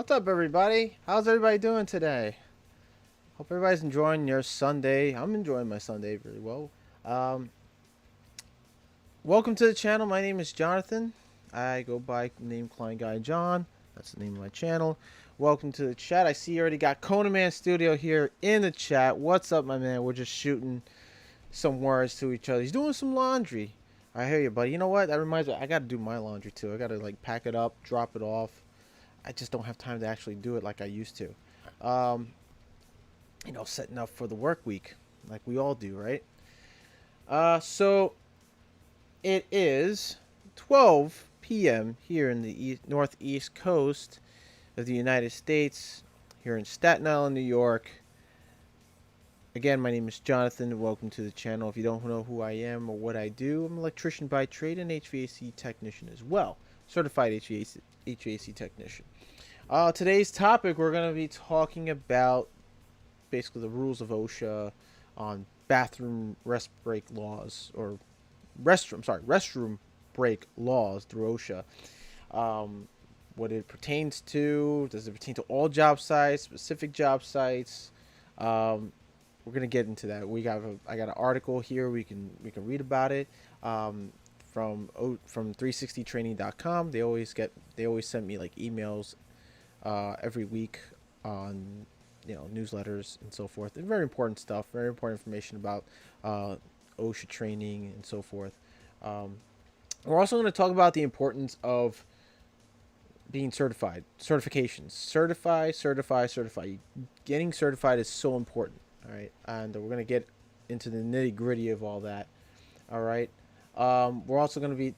What's up, everybody? How's everybody doing today? Hope everybody's enjoying your Sunday. I'm enjoying my Sunday very well. Um, Welcome to the channel. My name is Jonathan. I go by the name KleinGuy Jon. That's the name of my channel. Welcome to the chat. I see you already got Conan Man Studio here in the chat. What's up, my man? We're just shooting some words to each other. He's doing some laundry. I hear you, buddy. You know what? That reminds me. I got to do my laundry too. I got to pack it up, drop it off. I just don't have time to actually do it like I used to. Setting up for the work week like we all do, right? So it is 12 p.m. here in the northeast coast of the United States, here in Staten Island, New York. Again, my name is Jonathan. Welcome to the channel. If you don't know who I am or what I do, I'm an electrician by trade and HVAC technician as well. Certified HVAC technician. Today's topic, we're going to be talking about basically the rules of OSHA on bathroom rest break laws, or restroom break laws through OSHA. What it pertains to, does it pertain to all job sites, specific job sites? We're going to get into that. I got an article here, we can read about it. From 360training.com. They always send me emails every week on newsletters and so forth. And very important stuff, very important information about OSHA training and so forth. We're also going to talk about the importance of being certified, certifications. Certify. Getting certified is so important. All right, and we're going to get into the nitty gritty of all that. All right. I'm also going to be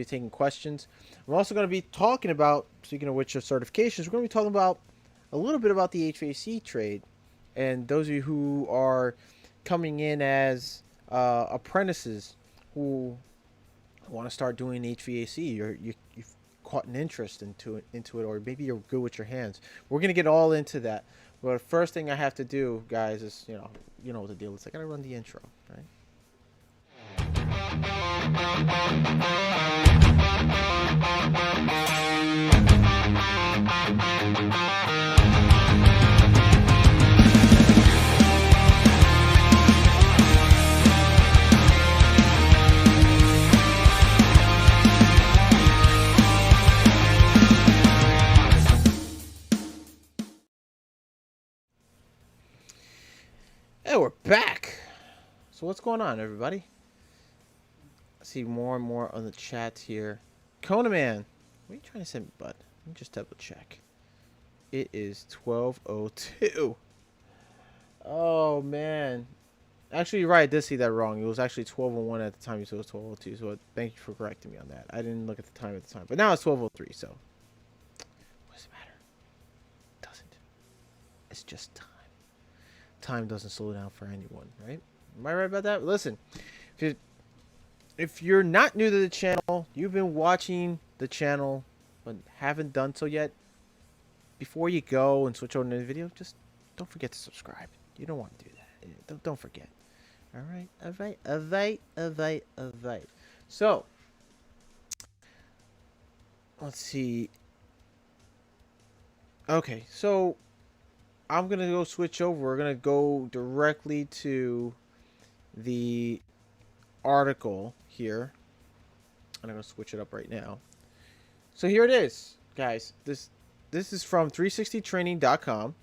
taking questions. I'm also going to be talking about, speaking of which, of certifications, we're going to be talking about a little bit about the HVAC trade. And those of you who are coming in as apprentices who want to start doing HVAC, you've caught an interest into it, or maybe you're good with your hands. We're going to get all into that. But the first thing I have to do, guys, is, you know what the deal is. I got to run the intro, right? Hey, we're back. So what's going on, everybody? I see more and more on the chat here. Conan Man, what are you trying to send me, bud? Let me just double check. It is 12:02. Oh man. Actually, you're right. I did see that wrong. It was actually 12:01 at the time. So it was 12:02. So thank you for correcting me on that. I didn't look at the time at the time, but now it's 12:03. So what does it matter? It doesn't. It's just time. Time doesn't slow down for anyone, right? Am I right about that? Listen, if you're not new to the channel, you've been watching the channel but haven't done so yet, before you go and switch over to the video, just don't forget to subscribe. You don't want to do that. Don't forget. All right. So let's see. Okay, so I'm gonna go switch over. We're gonna go directly to the article here, and I'm gonna switch it up right now. So here it is, guys. This is from 360training.com.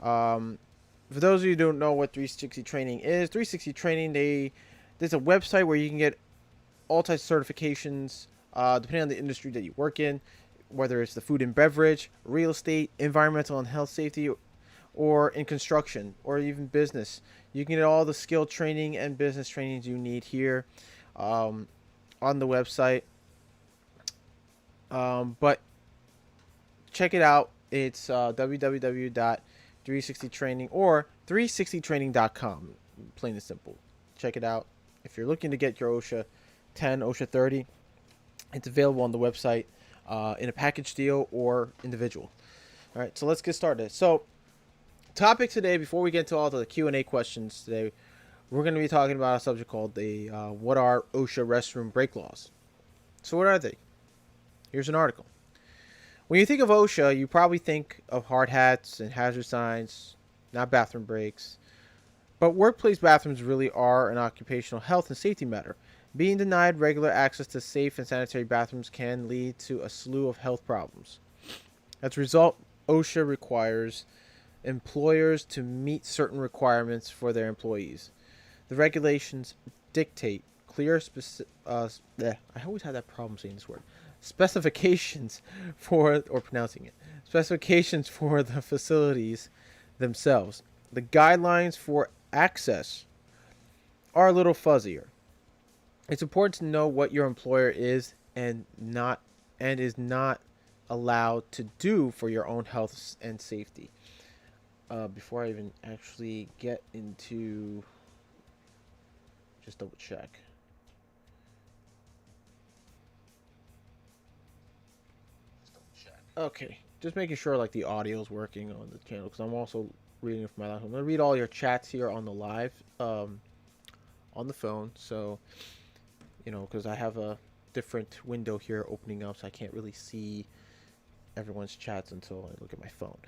For those of you who don't know what 360 Training is, 360 Training, there's a website where you can get all types of certifications, depending on the industry that you work in, whether it's the food and beverage, real estate, environmental and health safety, or in construction, or even business. You can get all the skill training and business trainings you need here on the website. But check it out. It's www.360training or 360training.com. Plain and simple. Check it out. If you're looking to get your OSHA 10, OSHA 30, it's available on the website in a package deal or individual. All right, so let's get started. So topic today, before we get into all the Q&A questions today, we're going to be talking about a subject called the what are OSHA restroom break laws. So what are they? Here's an article. When you think of OSHA, you probably think of hard hats and hazard signs, not bathroom breaks. But workplace bathrooms really are an occupational health and safety matter. Being denied regular access to safe and sanitary bathrooms can lead to a slew of health problems. As a result, OSHA requires employers to meet certain requirements for their employees. The regulations dictate clear I always have that problem saying this word. Specifications for or pronouncing it. Specifications for the facilities themselves. The guidelines for access are a little fuzzier. It's important to know what your employer is is not allowed to do for your own health and safety. Before I even actually get into, just double check. Okay, just making sure like the audio is working on the channel because I'm also reading it from my laptop. I'm gonna read all your chats here on the live, on the phone. So, because I have a different window here opening up, so I can't really see everyone's chats until I look at my phone.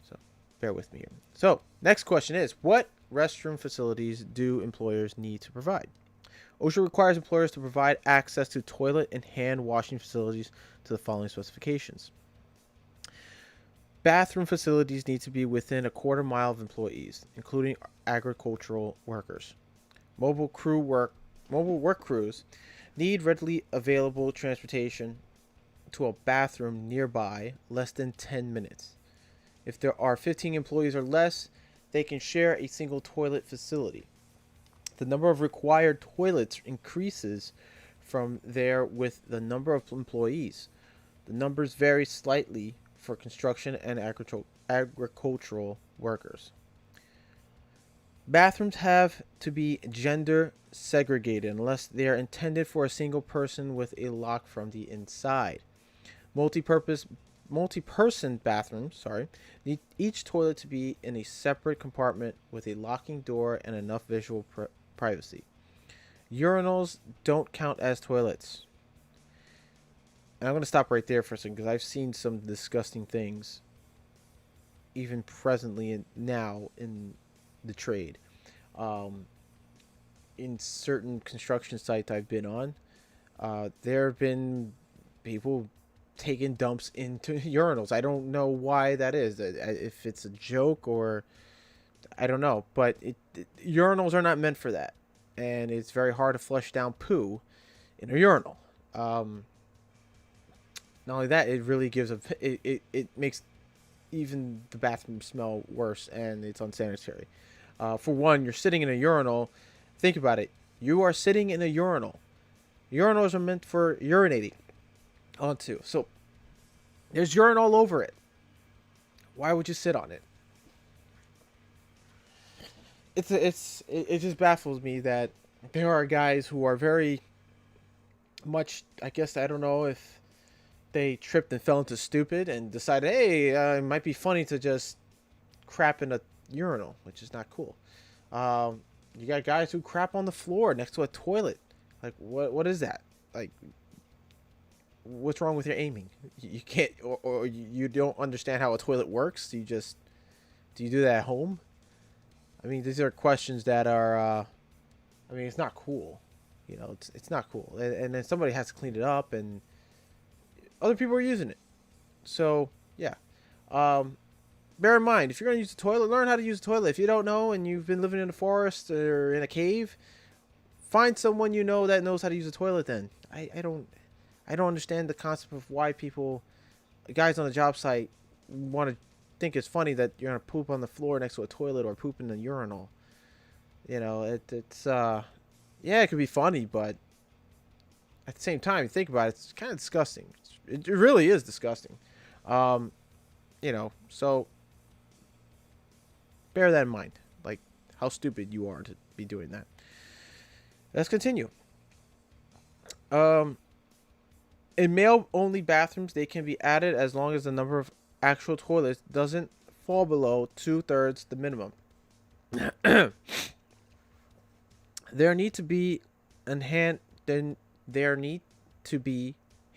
So, bear with me here. So, next question is, what restroom facilities do employers need to provide? OSHA requires employers to provide access to toilet and hand washing facilities to the following specifications. Bathroom facilities need to be within a quarter mile of employees, including agricultural workers. Mobile work crews need readily available transportation to a bathroom nearby less than 10 minutes. If there are 15 employees or less, they can share a single toilet facility. The number of required toilets increases from there with the number of employees. The numbers vary slightly for construction and agricultural workers. Bathrooms have to be gender segregated unless they are intended for a single person with a lock from the inside. Multi-person bathrooms, need each toilet to be in a separate compartment with a locking door and enough visual privacy. Urinals don't count as toilets. And I'm going to stop right there for a second because I've seen some disgusting things even presently now in the trade. In certain construction sites I've been on, there have been people taking dumps into urinals. I don't know why that is. If it's a joke or I don't know, but urinals are not meant for that, and it's very hard to flush down poo in a urinal. Not only that, it really gives it makes even the bathroom smell worse, and it's unsanitary. For one, you're sitting in a urinal. Think about it. You are sitting in a urinal. Urinals are meant for urinating onto. So there's urine all over it. Why would you sit on it? It just baffles me that there are guys who are very much, I guess, I don't know if they tripped and fell into stupid and decided, hey, it might be funny to just crap in a urinal, which is not cool. You got guys who crap on the floor next to a toilet. Like, what is that? Like, what's wrong with your aiming? You can't, or you don't understand how a toilet works. Do you do that at home? I mean, these are questions that are, it's not cool. It's not cool. And then somebody has to clean it up, and other people are using it. So, yeah. Bear in mind, if you're going to use the toilet, learn how to use the toilet. If you don't know and you've been living in a forest or in a cave, find someone you know that knows how to use the toilet then. I don't understand the concept of why guys on the job site want to think it's funny that you're going to poop on the floor next to a toilet or poop in the urinal. It's it could be funny, but at the same time, think about it, it's kind of disgusting. It really is disgusting. So bear that in mind, like how stupid you are to be doing that. Let's continue. In male-only bathrooms, they can be added as long as the number of actual toilets doesn't fall below 2/3 the minimum. There need to be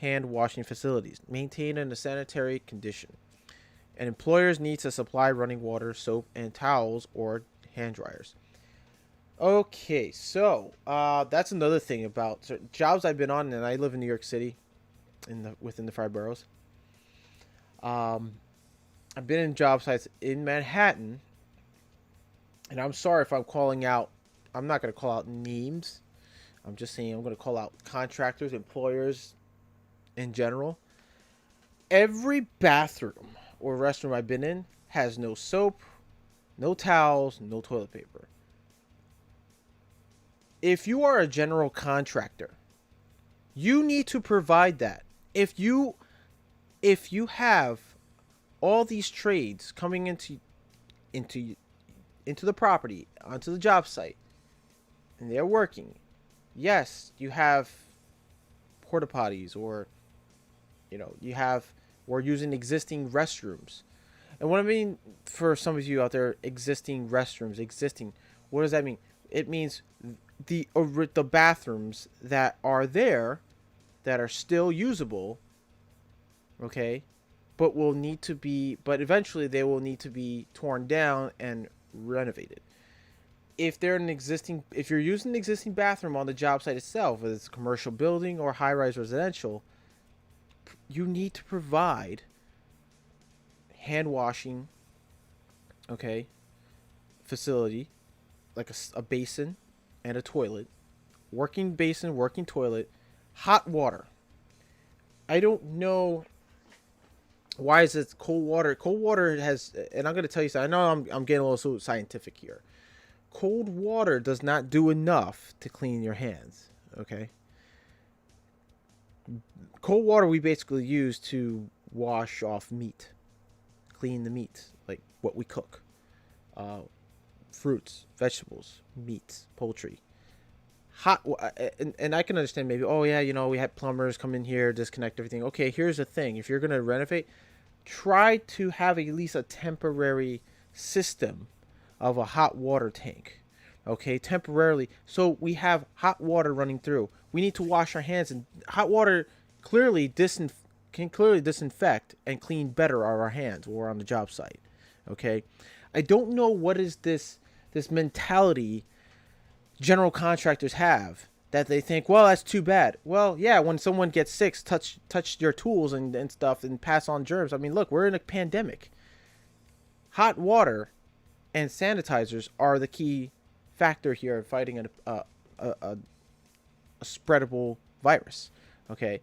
hand washing facilities, maintained in a sanitary condition. And employers need to supply running water, soap, and towels or hand dryers. Okay, so that's another thing about certain jobs I've been on, and I live in New York City, within the five boroughs. Um, I've been in job sites in Manhattan, and I'm sorry if I'm calling out. I'm not going to call out names. I'm just saying I'm going to call out contractors, employers in general. Every bathroom or restroom I've been in has no soap, no towels, no toilet paper. If you are a general contractor, you need to provide that. If you have all these trades coming into into the property, onto the job site, and they're working, yes, you have porta potties, or we're using existing restrooms. And what I mean, for some of you out there, existing restrooms, what does that mean? It means the bathrooms that are there, that are still usable, okay, but eventually they will need to be torn down and renovated. If you're using an existing bathroom on the job site itself, whether it's a commercial building or high-rise residential, you need to provide hand washing, okay, facility, like a basin and a toilet, working basin, working toilet, hot water. I don't know why is it cold water. Cold water has, and I'm going to tell you something. I know I'm getting a little so scientific here. Cold water does not do enough to clean your hands, okay? Cold water we basically use to wash off meat, clean the meat, like what we cook, fruits, vegetables, meats, poultry. And I can understand maybe, oh yeah, we had plumbers come in here, disconnect everything. Okay, here's the thing: if you're gonna renovate, try to have at least a temporary system of a hot water tank, okay, temporarily, so we have hot water running through. We need to wash our hands, and hot water can clearly disinfect and clean better our hands when we're on the job site, okay. I don't know what is this mentality general contractors have, that they think, well, that's too bad. Well, yeah, when someone gets sick, touch your tools and stuff and pass on germs. I mean, look, we're in a pandemic. Hot water and sanitizers are the key factor here in fighting a spreadable virus. Okay.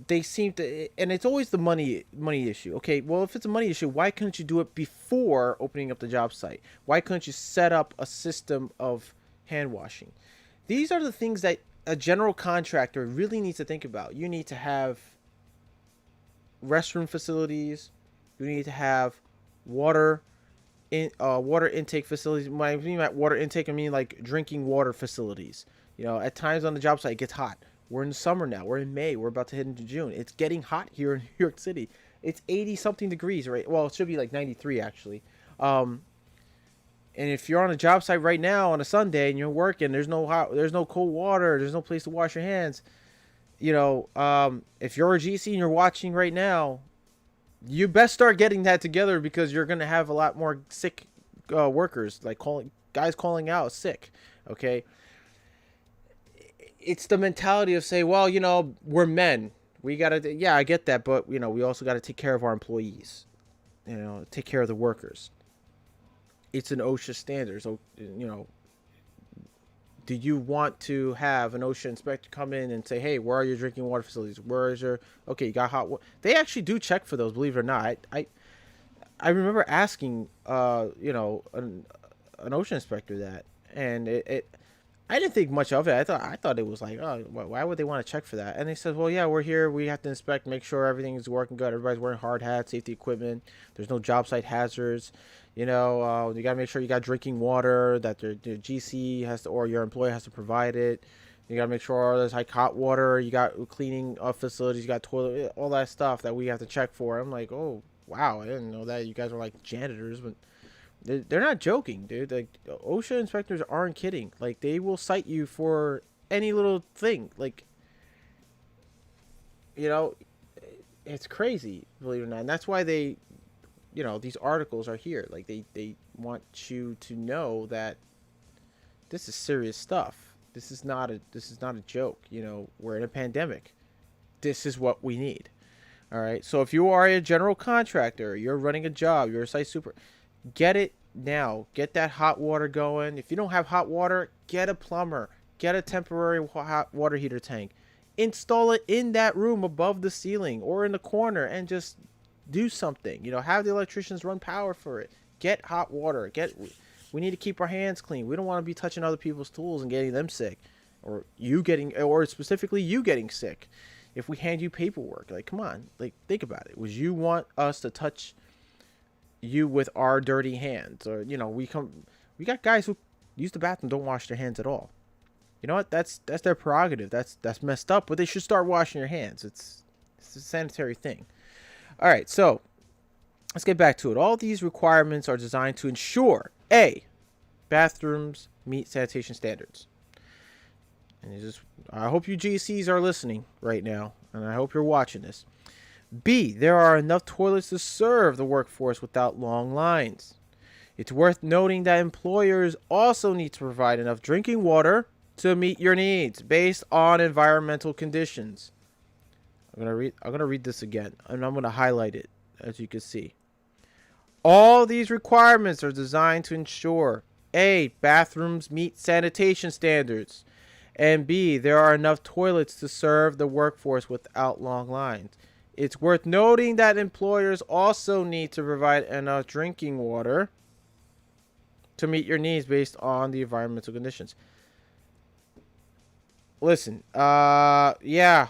They seem to, and it's always the money issue. Okay, well, if it's a money issue, why couldn't you do it before opening up the job site? Why couldn't you set up a system of hand washing? These are the things that a general contractor really needs to think about. You need to have restroom facilities. You need to have water intake facilities. When I mean by water intake, I mean like drinking water facilities. At times on the job site it gets hot. We're in summer now. We're in May. We're about to head into June. It's getting hot here in New York City. It's 80 something degrees, right? Well, it should be like 93 actually. And if you're on a job site right now on a Sunday and you're working, there's no cold water, there's no place to wash your hands. If you're a GC and you're watching right now, you best start getting that together, because you're gonna have a lot more sick workers, like guys calling out sick. Okay. It's the mentality of say, well, we're men. We gotta, yeah, I get that, but we also gotta take care of our employees. Take care of the workers. It's an OSHA standard. So, do you want to have an OSHA inspector come in and say, hey, where are your drinking water facilities? Where is your, okay, you got hot water? They actually do check for those, believe it or not. I remember asking, an OSHA inspector that, and I didn't think much of it. I thought it was like, oh, why would they want to check for that? And they said, well, yeah, we're here. We have to inspect, make sure everything is working good. Everybody's wearing hard hats, safety equipment. There's no job site hazards. You got to make sure you got drinking water, that the GC has to, or your employer has to provide it. You got to make sure there's like hot water. You got cleaning facilities. You got toilet, all that stuff that we have to check for. I'm like, oh, wow, I didn't know that you guys were like janitors, but they're not joking, dude. Like, OSHA inspectors aren't kidding. Like, they will cite you for any little thing. Like, You know, it's crazy, believe it or not. And that's why they, these articles are here. Like they want you to know that this is serious stuff. This is not a joke. We're in a pandemic. This is what we need. All right. So if you are a general contractor, you're running a job, you're a site super, get it now. Get that hot water going. If you don't have hot water, get a plumber. Get a temporary hot water heater tank. Install it in that room above the ceiling or in the corner and just do something. Have the electricians run power for it. Get hot water. We need to keep our hands clean. We don't want to be touching other people's tools and getting them sick, or specifically you getting sick. If we hand you paperwork, like, come on, like, think about it. Was you want us to touch you with our dirty hands? Or we got guys who use the bathroom, don't wash their hands at all. You know what? That's their prerogative. That's messed up. But they should start washing your hands. It's a sanitary thing. All right, so let's get back to it. All these requirements are designed to ensure A, bathrooms meet sanitation standards. And I hope you GCs are listening right now, and I hope you're watching this. B, there are enough toilets to serve the workforce without long lines. It's worth noting that employers also need to provide enough drinking water to meet your needs based on environmental conditions. I'm gonna read this again, and I'm gonna highlight it, as you can see. All these requirements are designed to ensure A, bathrooms meet sanitation standards, and B, there are enough toilets to serve the workforce without long lines. It's worth noting that employers also need to provide enough drinking water to meet your needs based on the environmental conditions. Listen, yeah,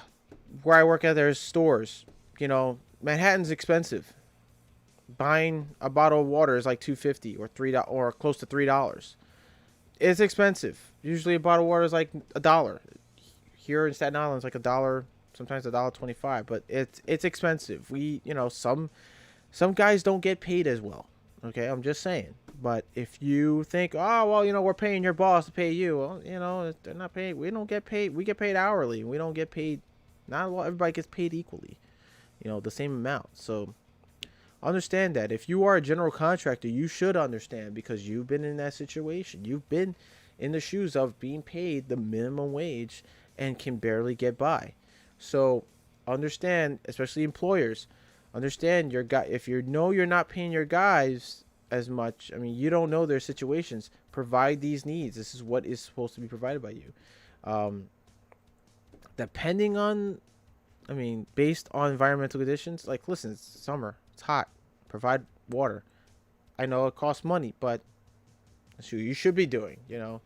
where I work at, there's stores. Manhattan's expensive. Buying a bottle of water is like $2.50 or $3 or close to $3. It's expensive. Usually a bottle of water is like $1. Here in Staten Island, it's like $1, sometimes $1.25. But it's expensive. Some guys don't get paid as well. Okay, I'm just saying. But if you think, oh well, we're paying your boss to pay you, well, they're not paid. We don't get paid. We get paid hourly. We don't get paid. Not everybody gets paid equally. The same amount. So understand that. If you are a general contractor, you should understand, because you've been in that situation. You've been in the shoes of being paid the minimum wage and can barely get by. So understand, especially employers, understand your guy. If you're not paying your guys as much, you don't know their situations. Provide these needs. This is what is supposed to be provided by you. Depending on, based on environmental conditions, like, listen, it's summer, it's hot, provide water. I know it costs money, but that's what you should be doing. You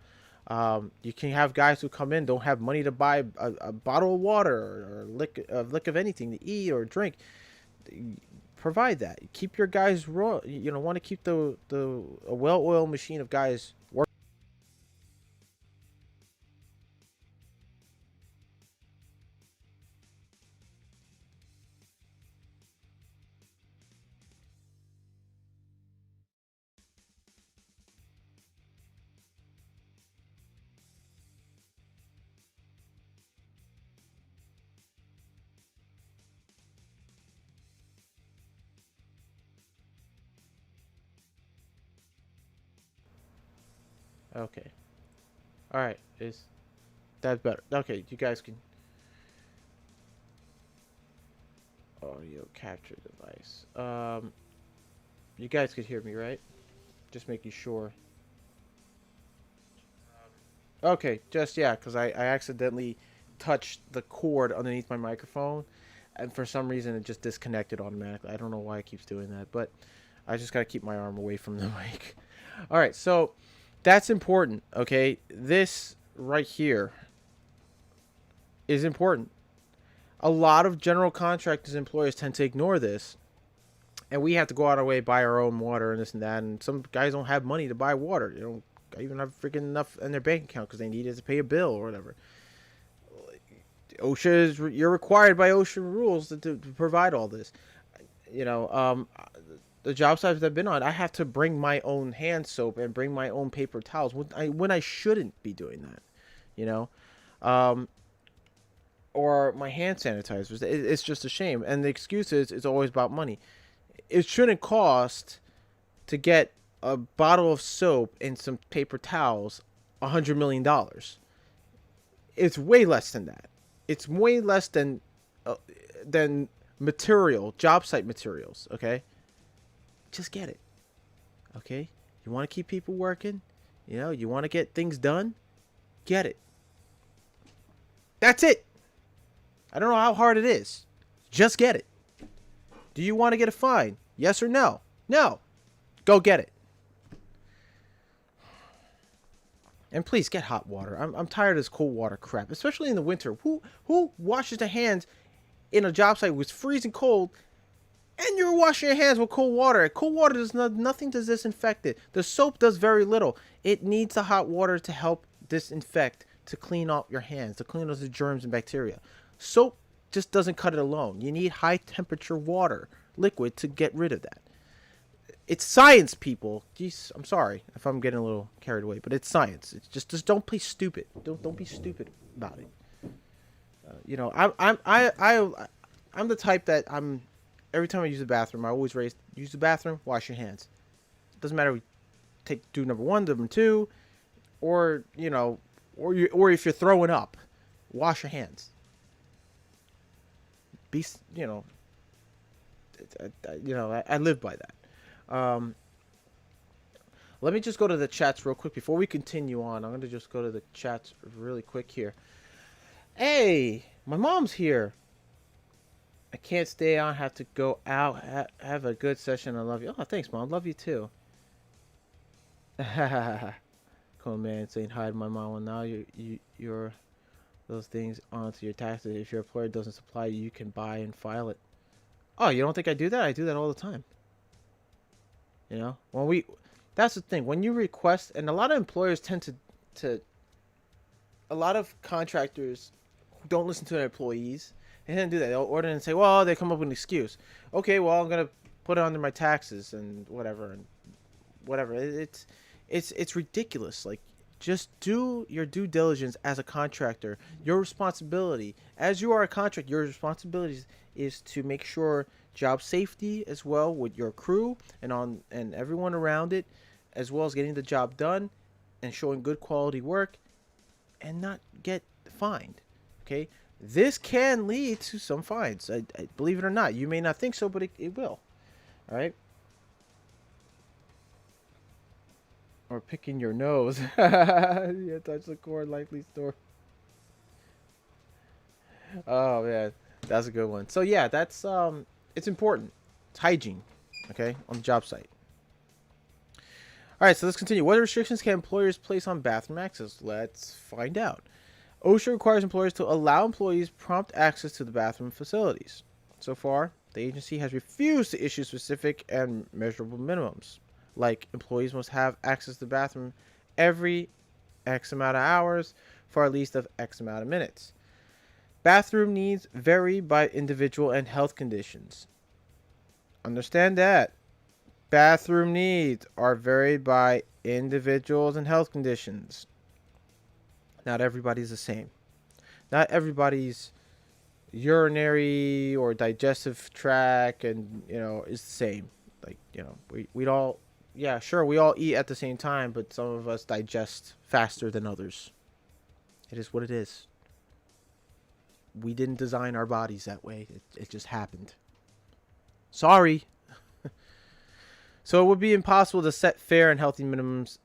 can have guys who come in, don't have money to buy a bottle of water or a lick of anything to eat or drink. Provide that. Keep your guys raw. Want to keep a well-oiled machine of guys working. Okay. All right. Is that better? Okay. You guys can. Audio capture device. You guys could hear me, right? Just making sure. Okay. Just, yeah, because I accidentally touched the cord underneath my microphone, and for some reason it just disconnected automatically. I don't know why it keeps doing that, but I just gotta keep my arm away from the mic. All right. So that's important. Okay. This right here is important. A lot of general contractors, employers tend to ignore this, and we have to go out of our way, buy our own water and this and that. And some guys don't have money to buy water. They don't even have freaking enough in their bank account because they need it to pay a bill or whatever. You're required by OSHA rules to provide all this. The job sites I've been on, I have to bring my own hand soap and bring my own paper towels when I shouldn't be doing that. or my hand sanitizers. It's just a shame. And the excuse is it's always about money. It shouldn't cost to get a bottle of soap and some paper towels $100 million. It's way less than that. It's way less than material, job site materials. Okay, just get it. Okay, you want to keep people working. You want to get things done. Get it. That's it. I don't know how hard it is. Just get it. Do you want to get a fine? Yes or no? No. Go get it. And please get hot water. I'm tired of this cold water crap, especially in the winter. Who washes their hands in a job site with freezing cold, and you're washing your hands with cold water? Cold water does nothing to disinfect it. The soap does very little. It needs the hot water to help disinfect, to clean out your hands, to clean out the germs and bacteria. Soap just doesn't cut it alone. You need high temperature water, liquid, to get rid of that. It's science, people. Jeez, I'm sorry if I'm getting a little carried away, but it's science. It's just don't play stupid. Don't be stupid about it. I'm the type that every time I use the bathroom, I always use the bathroom, wash your hands. Doesn't matter if you do number 1, number 2, or if you're throwing up, wash your hands. I live by that. Let me just go to the chats real quick before we continue on. I'm going to just go to the chats really quick here. Hey, my mom's here. I can't stay on. Have to go out. Have a good session. I love you. Oh, thanks, Mom. Love you too. Cool, man. Saying hi to my mom. Well, now you're those things onto your taxes. If your employer doesn't supply you can buy and file it. Oh, you don't think I do that? I do that all the time. That's the thing. When you request, and a lot of employers tend to a lot of contractors don't listen to their employees. They didn't do that. They'll order and say, well, they come up with an excuse. Okay, well, I'm gonna put it under my taxes and whatever. It's ridiculous. Like, just do your due diligence as a contractor. Your responsibility, as you are a contractor, your responsibility is to make sure job safety as well with your crew and everyone around it, as well as getting the job done and showing good quality work and not get fined. Okay, this can lead to some fines. I believe it or not. You may not think so, but it will. All right. Or picking your nose. Yeah, touch the cord, likely store. Oh man, that's a good one. So yeah, that's it's important. It's hygiene, okay, on the job site. All right, so let's continue. What restrictions can employers place on bathroom access? Let's find out. OSHA requires employers to allow employees prompt access to the bathroom facilities. So far, the agency has refused to issue specific and measurable minimums, like employees must have access to the bathroom every X amount of hours for at least of X amount of minutes. Bathroom needs vary by individual and health conditions. Understand that. Bathroom needs are varied by individuals and health conditions. Not everybody's the same. Not everybody's urinary or digestive tract and is the same. Like, we'd all, yeah, sure, we all eat at the same time, but some of us digest faster than others. It is what it is. We didn't design our bodies that way. It just happened. Sorry. So it would be impossible to set fair and healthy minimums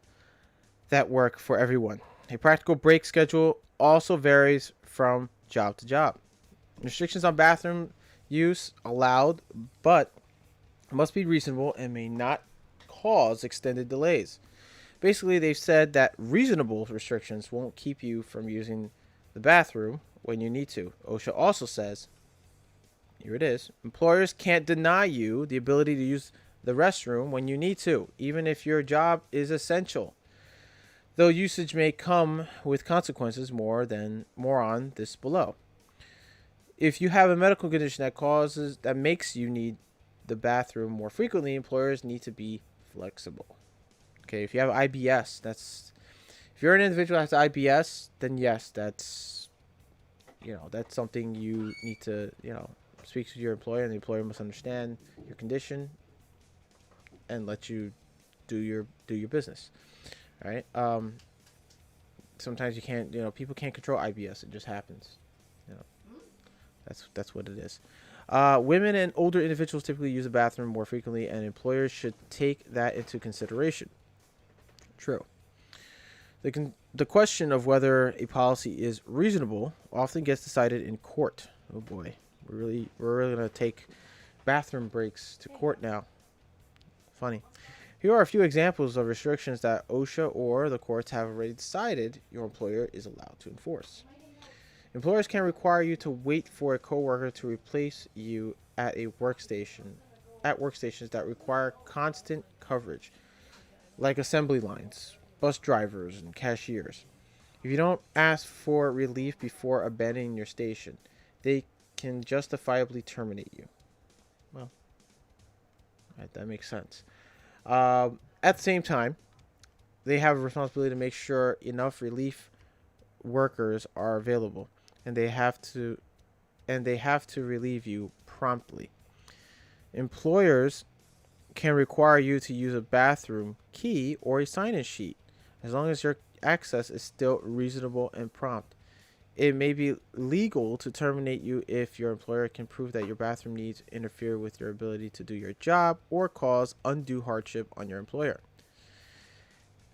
that work for everyone. A practical break schedule also varies from job to job. Restrictions on bathroom use allowed, but must be reasonable and may not cause extended delays. Basically, they've said that reasonable restrictions won't keep you from using the bathroom when you need to. OSHA also says, here it is, employers can't deny you the ability to use the restroom when you need to, even if your job is essential. Though usage may come with consequences, more on this below. If you have a medical condition that makes you need the bathroom more frequently, employers need to be flexible. Okay, if you have IBS, if you're an individual that has IBS, then yes, that's that's something you need to, speak to your employer, and the employer must understand your condition and let you do your business. All right. Sometimes you can't, people can't control IBS. It just happens. You know, that's what it is. Women and older individuals typically use the bathroom more frequently, and employers should take that into consideration. True. The question of whether a policy is reasonable often gets decided in court. Oh boy, we're really gonna take bathroom breaks to court now. Funny. Here are a few examples of restrictions that OSHA or the courts have already decided your employer is allowed to enforce. Employers can require you to wait for a coworker to replace you at workstations that require constant coverage, like assembly lines, bus drivers, and cashiers. If you don't ask for relief before abandoning your station, they can justifiably terminate you. Well, right, that makes sense. At the same time, they have a responsibility to make sure enough relief workers are available, and they have to relieve you promptly. Employers can require you to use a bathroom key or a sign-in sheet, as long as your access is still reasonable and prompt. It may be legal to terminate you if your employer can prove that your bathroom needs interfere with your ability to do your job or cause undue hardship on your employer.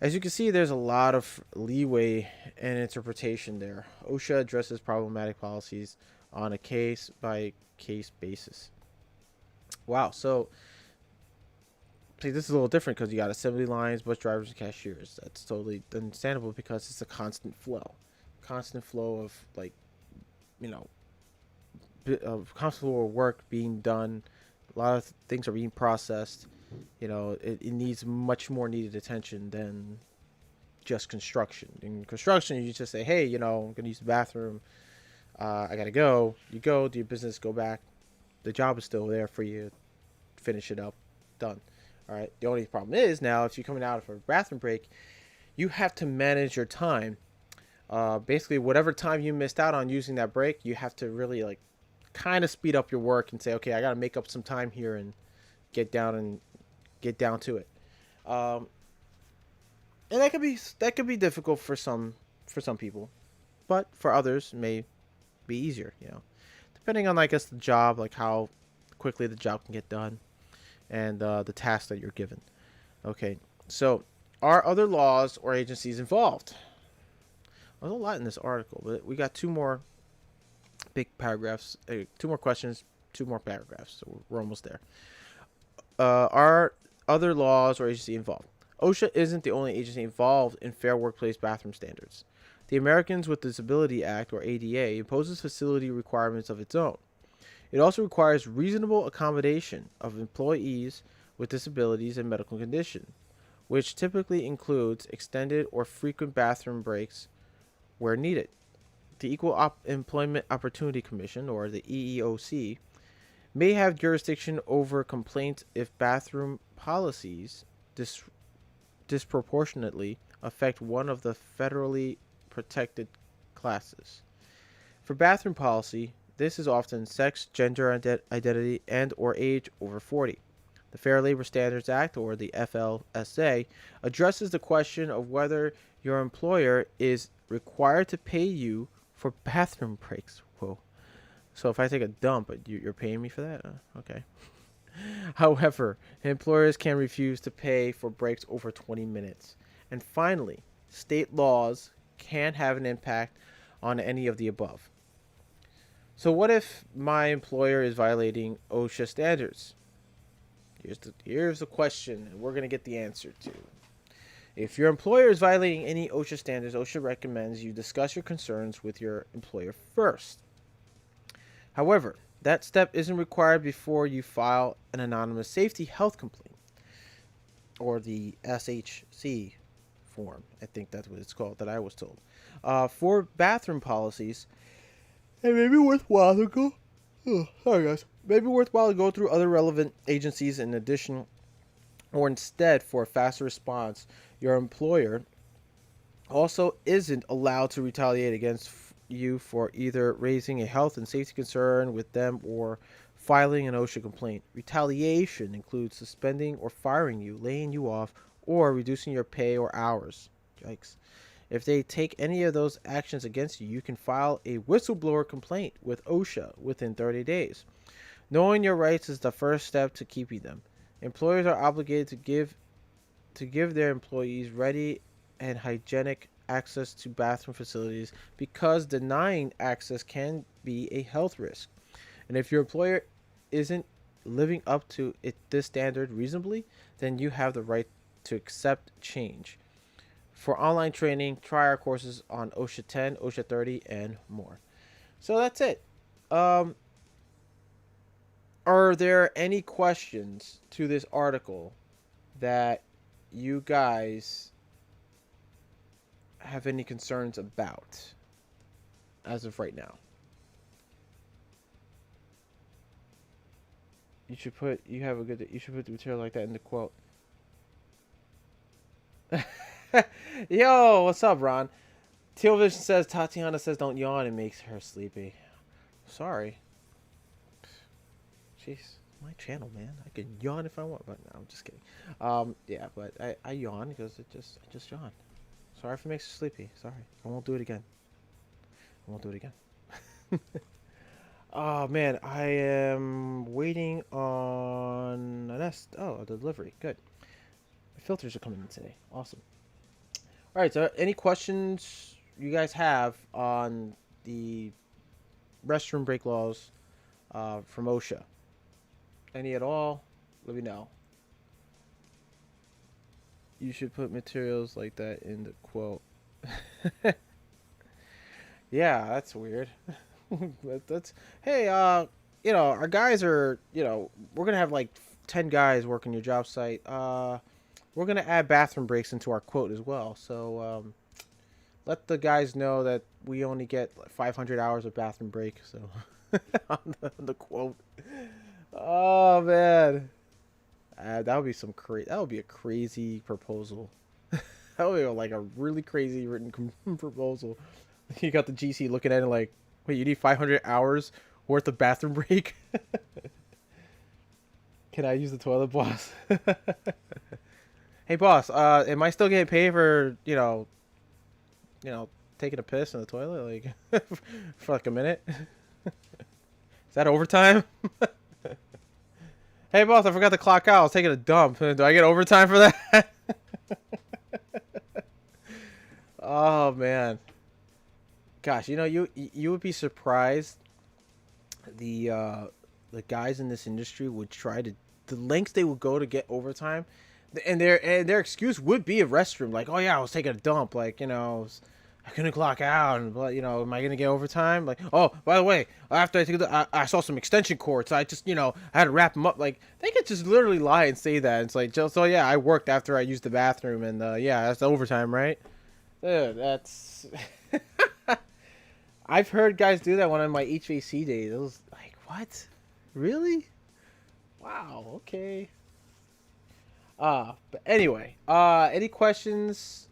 As you can see, there's a lot of leeway and interpretation there. OSHA addresses problematic policies on a case-by-case basis. Wow, so see, this is a little different because you got assembly lines, bus drivers, and cashiers. That's totally understandable because it's a constant flow of, like, of constant flow of work being done. A lot of things are being processed. It needs much more needed attention than just construction. In construction, you just say, hey, I'm gonna use the bathroom. I gotta go. You go, do your business, go back. The job is still there for you. Finish it up, done. All right. The only problem is now, if you're coming out of a bathroom break, you have to manage your time. Basically, whatever time you missed out on using that break, you have to really, like, kind of speed up your work and say, okay, I got to make up some time here and get down to it. And that could be difficult for some people, but for others, it may be easier. Depending on, I guess, the job, like how quickly the job can get done, and the task that you're given. Okay, so are other laws or agencies involved? There's a lot in this article, but we got two more big paragraphs, two more questions, two more paragraphs, so we're almost there. Are other laws or agencies involved? OSHA isn't the only agency involved in fair workplace bathroom standards. The Americans with Disability Act, or ADA, imposes facility requirements of its own. It also requires reasonable accommodation of employees with disabilities and medical condition, which typically includes extended or frequent bathroom breaks where needed. The Equal Employment Opportunity Commission, or the EEOC, may have jurisdiction over complaints if bathroom policies disproportionately affect one of the federally protected classes. For bathroom policy, this is often sex, gender identity, and or age over 40. The Fair Labor Standards Act, or the FLSA, addresses the question of whether your employer is required to pay you for bathroom breaks. Whoa. So if I take a dump, you're paying me for that? Okay. However, employers can refuse to pay for breaks over 20 minutes. And finally, state laws can have an impact on any of the above. So what if my employer is violating OSHA standards? Here's the question, and we're going to get the answer to. If your employer is violating any OSHA standards, OSHA recommends you discuss your concerns with your employer first. However, that step isn't required before you file an anonymous safety health complaint, or the SHC form. I think that's what it's called, that I was told. For bathroom policies, it may be worthwhile to go. Sorry guys. Maybe worthwhile to go through other relevant agencies in addition, or instead, for a faster response. Your employer also isn't allowed to retaliate against you for either raising a health and safety concern with them or filing an OSHA complaint. Retaliation includes suspending or firing you, laying you off, or reducing your pay or hours. Yikes. If they take any of those actions against you, you can file a whistleblower complaint with OSHA within 30 days. Knowing your rights is the first step to keeping them. Employers are obligated to give their employees ready and hygienic access to bathroom facilities because denying access can be a health risk. And if your employer isn't living up to this standard reasonably, then you have the right to accept change. For online training, try our courses on OSHA 10, OSHA 30, and more. So that's it. Are there any questions to this article that you guys have any concerns about as of right now? You should put the material like that in the quote. Yo, what's up, Ron? Teal Vision says Tatiana says don't yawn, it makes her sleepy. Sorry. Jeez, my channel, man. I can yawn if I want, but no, I'm just kidding. Yeah, but I yawn because I just yawn. Sorry if it makes you sleepy. Sorry. I won't do it again. Oh man, I am waiting on a delivery. Good. My filters are coming in today. Awesome. All right. So, any questions you guys have on the restroom break laws from OSHA? Any at all? Let me know. You should put materials like that in the quote. Yeah, that's weird. That's hey, our guys are, we're gonna have like 10 guys working your job site. We're gonna add bathroom breaks into our quote as well. So let the guys know that we only get 500 hours of bathroom break. So on the quote. Oh man, that would be that would be a crazy proposal. That would be like a really crazy written proposal. You got the GC looking at it like, wait, you need 500 hours worth of bathroom break? Can I use the toilet, boss? Hey, boss, am I still getting paid for, taking a piss in the toilet, like, for like a minute? Is that overtime? Hey, boss, I forgot to clock out. I was taking a dump. Do I get overtime for that? Oh, man. Gosh, you would be surprised the guys in this industry would try to the lengths they would go to get overtime, and their excuse would be a restroom. Like, oh yeah, I was taking a dump. Like, I couldn't clock out, and am I gonna get overtime? Like, oh, by the way, after I saw some extension cords, so I just I had to wrap them up. Like, they could just literally lie and say that. It's like, so yeah, I worked after I used the bathroom, and yeah, that's overtime, right? That's. I've heard guys do that one on my HVAC days. It was like, what? Really? Wow. Okay. But anyway, any questions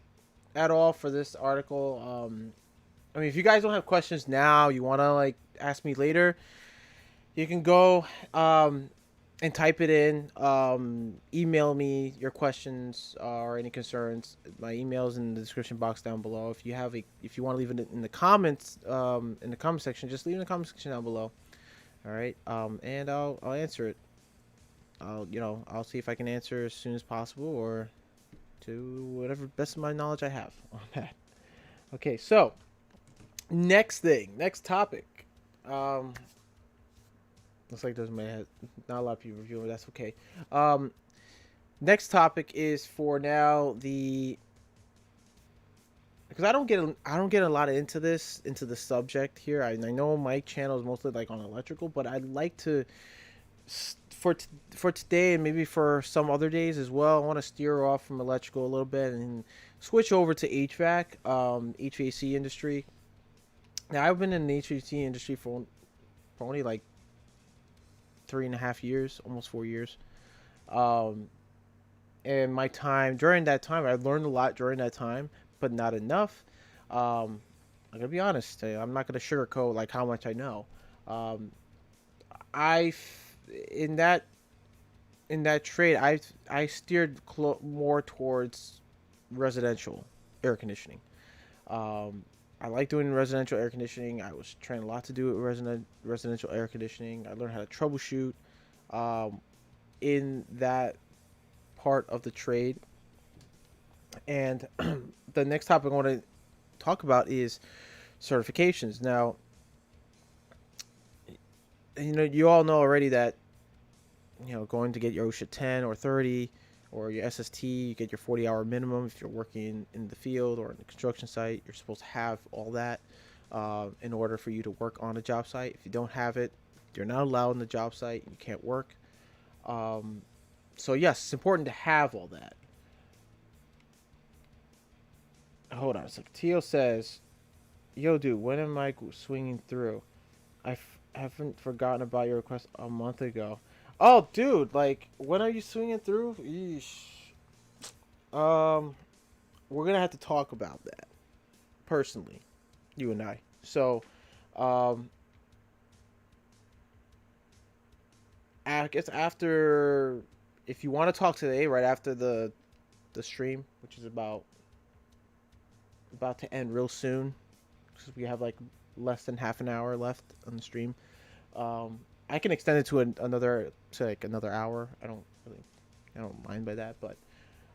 at all for this article? I mean, if you guys don't have questions now, you want to like ask me later, you can go and type it in. Email me your questions or any concerns. My email is in the description box down below. If you want to leave it in the comments, in the comment section, just leave it in the comment section down below. All right. And I'll answer it. I'll see if I can answer as soon as possible or to whatever best of my knowledge I have on that. Okay. So next topic. Looks like there's not a lot of people reviewing, but that's okay. Next topic is for now because I don't get a lot into the subject here. I know my channel is mostly like on electrical, but I'd like to for today and maybe for some other days as well. I want to steer off from electrical a little bit and switch over to HVAC, HVAC industry. Now I've been in the HVAC industry for only like 3.5 years, almost 4 years. And during that time, I learned a lot during that time, but not enough. I'm gonna be honest. I'm not gonna sugarcoat like how much I know. Um, I in that trade, I steered more towards residential air conditioning. Um, I like doing residential air conditioning. I was trained a lot to do it with residential air conditioning. I learned how to troubleshoot um, in that part of the trade. And the next topic I want to talk about is certifications. Now, you all know already that going to get your OSHA 10 or 30 or your SST, you get your 40-hour minimum if you're working in the field or in the construction site. You're supposed to have all that in order for you to work on a job site. If you don't have it, you're not allowed on the job site. You can't work. Um, so yes, it's important to have all that. Hold on a second. Tio says, "Yo, dude, when am I swinging through? Haven't forgotten about your request a month ago." Oh, dude, like, when are you swinging through? Yeesh. Um, we're gonna have to talk about that personally, you and I. So, um, I guess after, if you want to talk today, right after the stream, which is about to end real soon, because we have like less than half an hour left on the stream. Um, I can extend it to another hour. I don't mind by that, but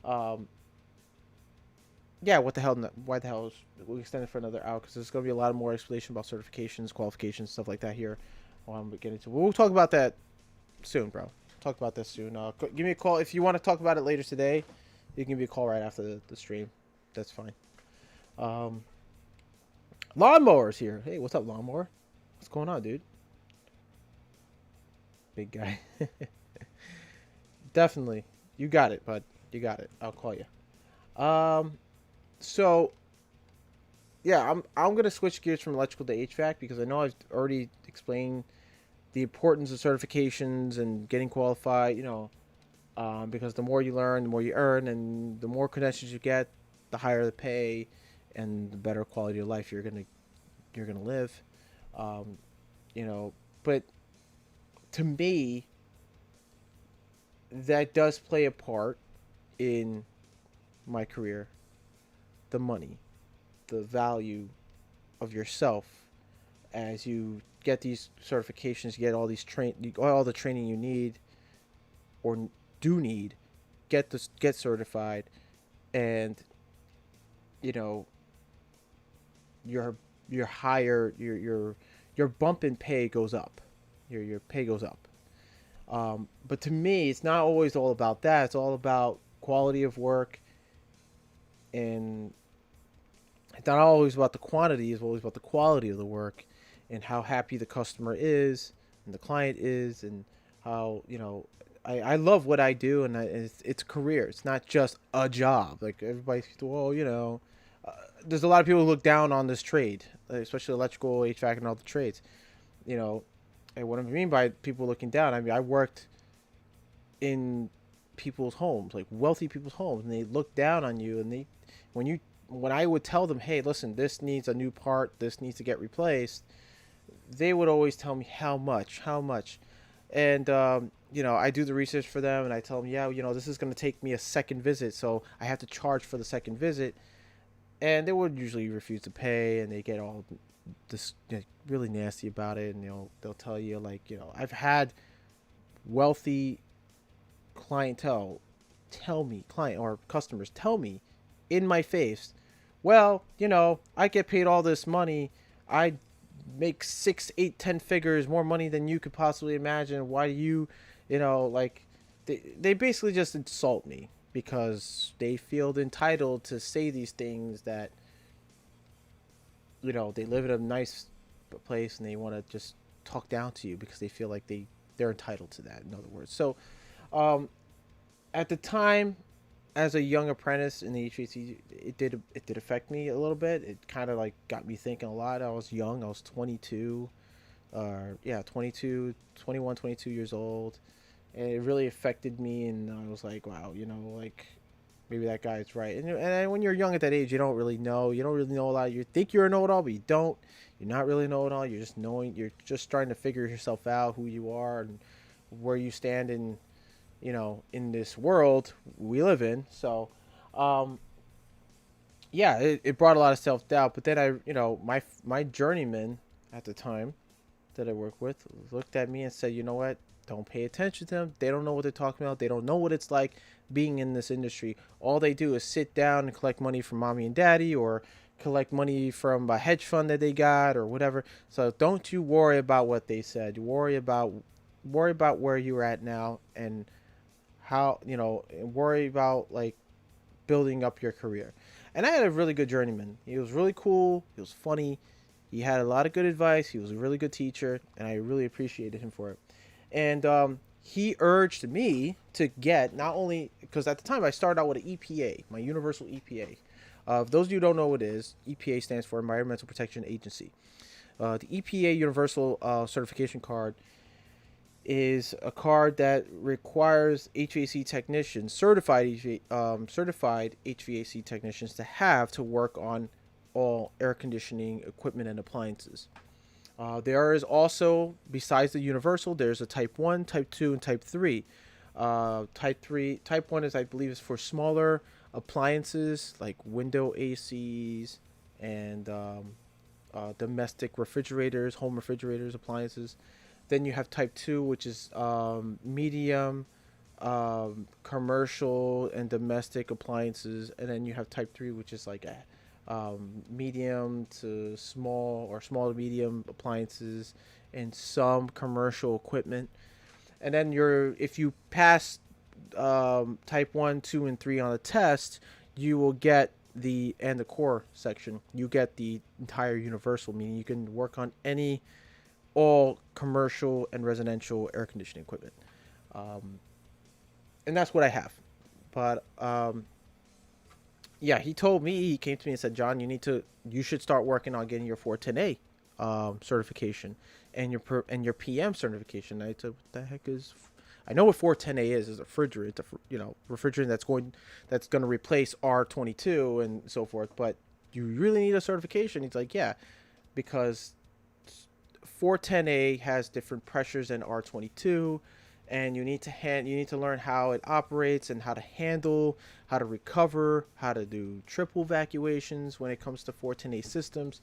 um, yeah, what the hell? Why the hell is we extend it for another hour? Because there's going to be a lot more explanation about certifications, qualifications, stuff like that here. We get into. We'll talk about that soon, bro. Talk about this soon. Give me a call if you want to talk about it later today. You can give me a call right after the stream. That's fine. Um, Lawnmowers here. Hey, what's up, lawnmower? What's going on, dude? Big guy. Definitely. You got it, bud. You got it. I'll call you. Um, so yeah, I'm gonna switch gears from electrical to HVAC because I know I've already explained the importance of certifications and getting qualified. Because the more you learn, the more you earn, and the more credentials you get, the higher the pay, and the better quality of life you're gonna live. Um, but to me, that does play a part in my career. The money, the value of yourself as you get these certifications, you get all the training you need or do need, get certified, and you know your your higher your bump in pay goes up, your pay goes up. But to me, it's not always all about that. It's all about quality of work, and it's not always about the quantity. It's always about the quality of the work, and how happy the customer is, and the client is, and how I love what I do, and it's a career. It's not just a job. Like everybody's, well, there's a lot of people who look down on this trade, especially electrical, HVAC, and all the trades. You know, and what I mean by people looking down, I mean I worked in people's homes, like wealthy people's homes, and they look down on you, and when you when I would tell them, hey, listen, this needs a new part, this needs to get replaced, they would always tell me how much, and I do the research for them, and I tell them, yeah, this is going to take me a second visit, so I have to charge for the second visit, and they would usually refuse to pay, and they get all this really nasty about it, and they'll tell you like I've had wealthy clientele tell me client or customers tell me in my face, well, I get paid all this money, I make 6, 8, 10 figures more money than you could possibly imagine, why do like they basically just insult me because they feel entitled to say these things that they live in a nice place and they want to just talk down to you because they feel like they're entitled to that, in other words. So um, at the time, as a young apprentice in the HVAC, it did affect me a little bit. It kind of like got me thinking a lot. I was young. I was 22, 22, 21, 22 years old, and it really affected me. And I was like, wow, like maybe that guy's right. And when you're young at that age, you don't really know. You don't really know a lot. You think you're a know-it-all, but you don't. You're not really know-it-all. You're just knowing. You're just starting to figure yourself out, who you are, and where you stand in, in this world we live in. So, um, yeah, it brought a lot of self-doubt. But then my journeyman at the time that I work with looked at me and said, you know what? Don't pay attention to them. They don't know what they're talking about. They don't know what it's like being in this industry. All they do is sit down and collect money from mommy and daddy, or collect money from a hedge fund that they got, or whatever. So don't you worry about what they said. Worry about where you're at now, and how, and worry about like building up your career. And I had a really good journeyman. He was really cool. He was funny. He had a lot of good advice. He was a really good teacher, and I really appreciated him for it. And he urged me to get, not only because at the time I started out with an EPA, my universal EPA. If those of you who don't know what it is, EPA stands for Environmental Protection Agency. The EPA Universal Certification Card is a card that requires HVAC technicians, certified HVAC technicians, to work on all air conditioning equipment and appliances. There is also, besides the universal, there's a type 1, type 2, and type 3. Type 1 is, I believe, is for smaller appliances like window ACs and domestic refrigerators, home refrigerators, appliances. Then you have type 2, which is medium, commercial and domestic appliances. And then you have type 3, which is like medium to small, or small to medium appliances, and some commercial equipment. And then if you pass type 1, 2, and 3 on the test, you will get the core section. You get the entire universal, meaning you can work on all commercial and residential air conditioning equipment. And that's what I have. But yeah, he came to me and said, John, you should start working on getting your 410A certification and your PM certification. And I said, what the heck is? I know what 410A is. It's a refrigerant, refrigerant that's going to replace R22 and so forth. But you really need a certification. He's like, yeah, because 410A has different pressures than R22, and you need to learn how it operates and how to handle, how to recover, how to do triple evacuations when it comes to 410A systems.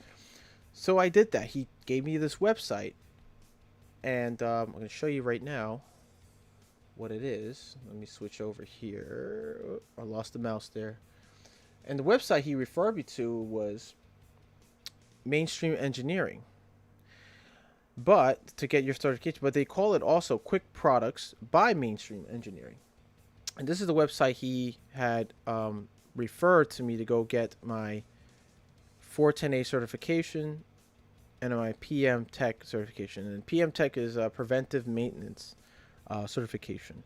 So I did that. He gave me this website, and I'm going to show you right now what it is. Let me switch over here. I lost the mouse there. And the website he referred me to was Mainstream Engineering. But to get your certification, but they call it also Quick Products by Mainstream Engineering. And this is the website he had referred to me to go get my 410A certification and my PM Tech certification. And PM Tech is a preventive maintenance certification.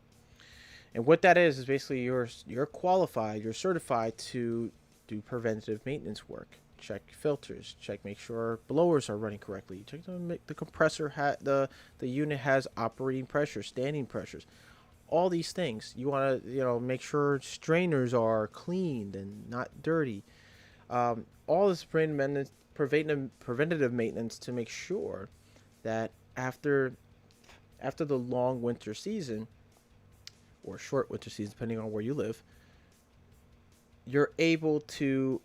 And what that is basically you're qualified, you're certified to do preventative maintenance work. Check filters, make sure blowers are running correctly, check to make the compressor the unit has operating pressure, standing pressures, all these things. You want to make sure strainers are cleaned and not dirty. All this preventative maintenance to make sure that after the long winter season, or short winter season depending on where you live, you're able to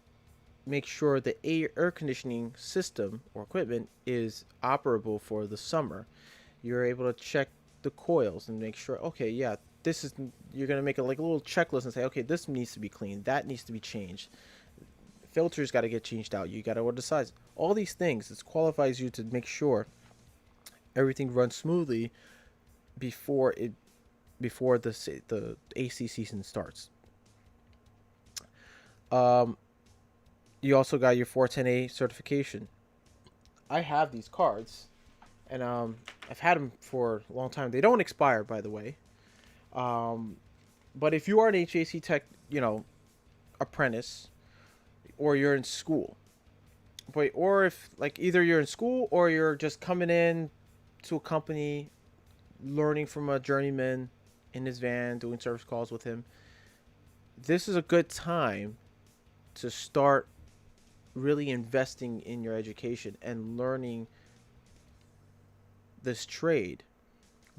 make sure the air conditioning system or equipment is operable for the summer. You're able to check the coils and make sure, okay, yeah, you're going to make a little checklist and say, okay, this needs to be cleaned, that needs to be changed, filters got to get changed out, you got to order the size. All these things, this qualifies you to make sure everything runs smoothly before the AC season starts. You also got your 410A certification. I have these cards, and I've had them for a long time. They don't expire, by the way. But if you are an HVAC tech, apprentice, or you're in school, or if either you're in school or you're just coming in to a company, learning from a journeyman in his van, doing service calls with him, this is a good time to start really investing in your education and learning this trade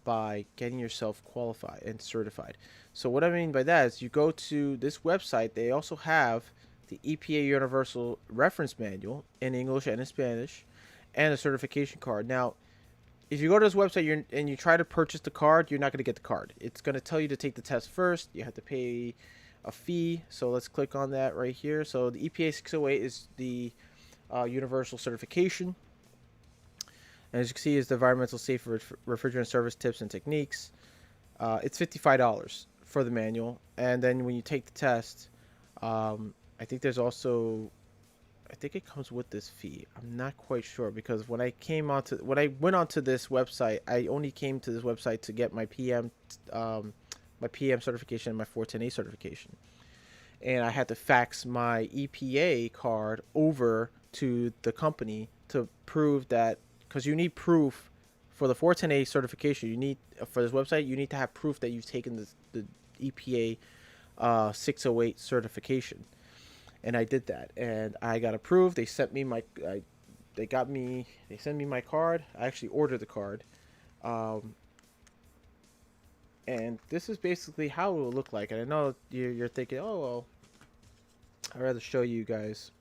by getting yourself qualified and certified. So what I mean by that is you go to this website, they also have the EPA Universal Reference Manual in English and in Spanish and a certification card. Now, if you go to this website and you try to purchase the card, you're not going to get the card. It's going to tell you to take the test first. You have to pay a fee. So let's click on that right here. So the EPA 608 is the universal certification. And as you can see, is the environmental safe refrigerant service tips and techniques. It's $55 for the manual, and then when you take the test, I think there's also, I think it comes with this fee. I'm not quite sure because when I went onto this website, I only came to this website to get my PM certification and my 410A certification, and I had to fax my EPA card over to the company to prove that, because you need proof for the 410A certification. You need, for this website, you need to have proof that you've taken the EPA 608 certification, and I did that, and I got approved. They sent me they sent me my card. I actually ordered the card, and this is basically how it will look like. And I know you're thinking, oh well, I'd rather show you guys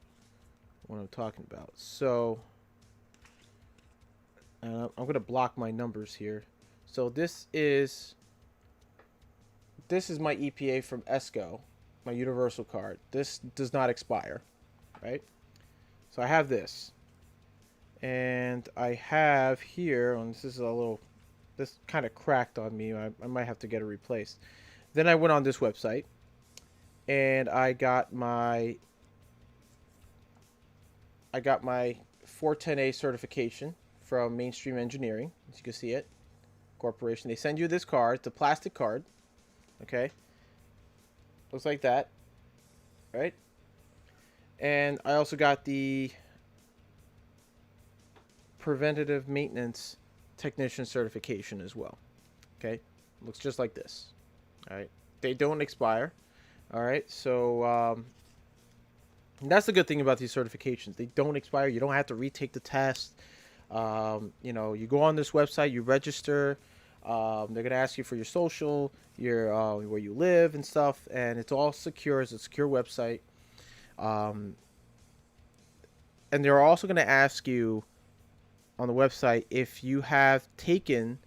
what I'm talking about. So I'm going to block my numbers here. So this is my EPA from ESCO, my universal card. This does not expire, right? So I have this. And I have here, and this kind of cracked on me. I might have to get it replaced. Then I went on this website, and I got my 410A certification from Mainstream Engineering, as you can see it, Corporation. They send you this card. It's a plastic card, okay? Looks like that, right? And I also got the preventative maintenance technician certification as well, okay? Looks just like this, all right? They don't expire, all right? So that's the good thing about these certifications. They don't expire. You don't have to retake the test. You know, you go on this website, you register. They're gonna ask you for your social, your where you live and stuff, and it's all secure. It's a secure website. And they're also gonna ask you on the website if you have taken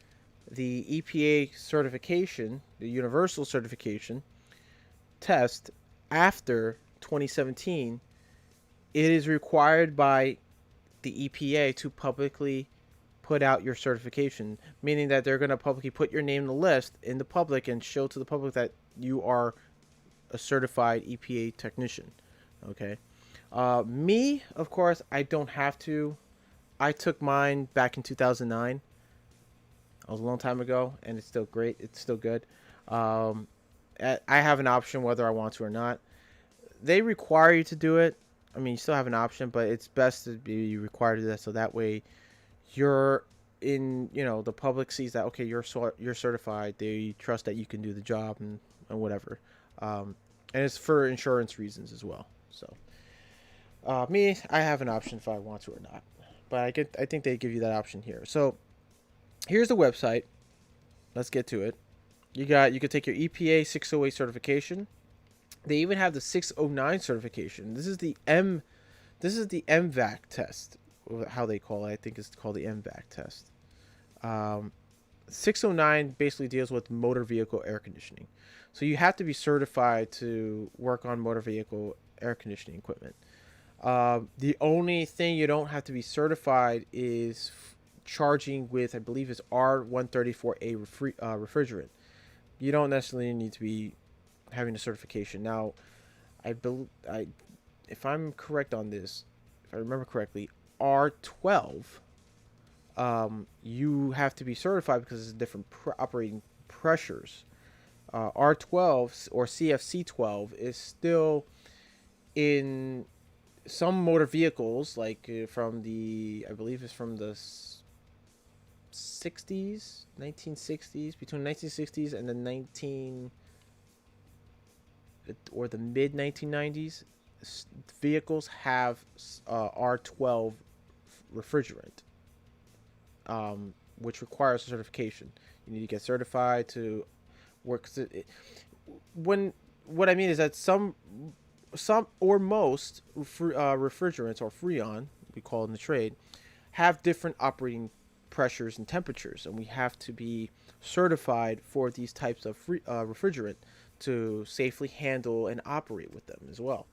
the EPA certification, the universal certification test after 2017. It is required by the EPA to publicly put out your certification, meaning that they're going to publicly put your name in the list in the public and show to the public that you are a certified EPA technician. Okay. Me, of course, I don't have to. I took mine back in 2009. That was a long time ago, and it's still great. It's still good. I have an option whether I want to or not. They require you to do it. I mean, you still have an option, but it's best to be required to do that, so that way you're in, you know, the public sees that, okay, you're certified. They trust that you can do the job and whatever. And it's for insurance reasons as well. So me, I have an option if I want to or not, but I think they give you that option here. So here's the website. Let's get to it. You could take your EPA 608 certification. They even have the 609 certification. This is the MVAC test, how they call it. I think it's called the MVAC test. 609 basically deals with motor vehicle air conditioning. So you have to be certified to work on motor vehicle air conditioning equipment. The only thing you don't have to be certified is charging with, I believe, is R134A refrigerant. You don't necessarily need to be having a certification. Now, if I'm correct on this, if I remember correctly, R12, you have to be certified because it's different operating pressures. R12 or CFC12 is still in some motor vehicles, like from the, I believe it's from the 1960s, between 1960s and the or the mid 1990s, vehicles have R12 refrigerant, which requires certification. You need to get certified to work. When what I mean is that some or most refrigerants, or freon, we call it in the trade, have different operating pressures and temperatures, and we have to be certified for these types of refrigerant to safely handle and operate with them as well,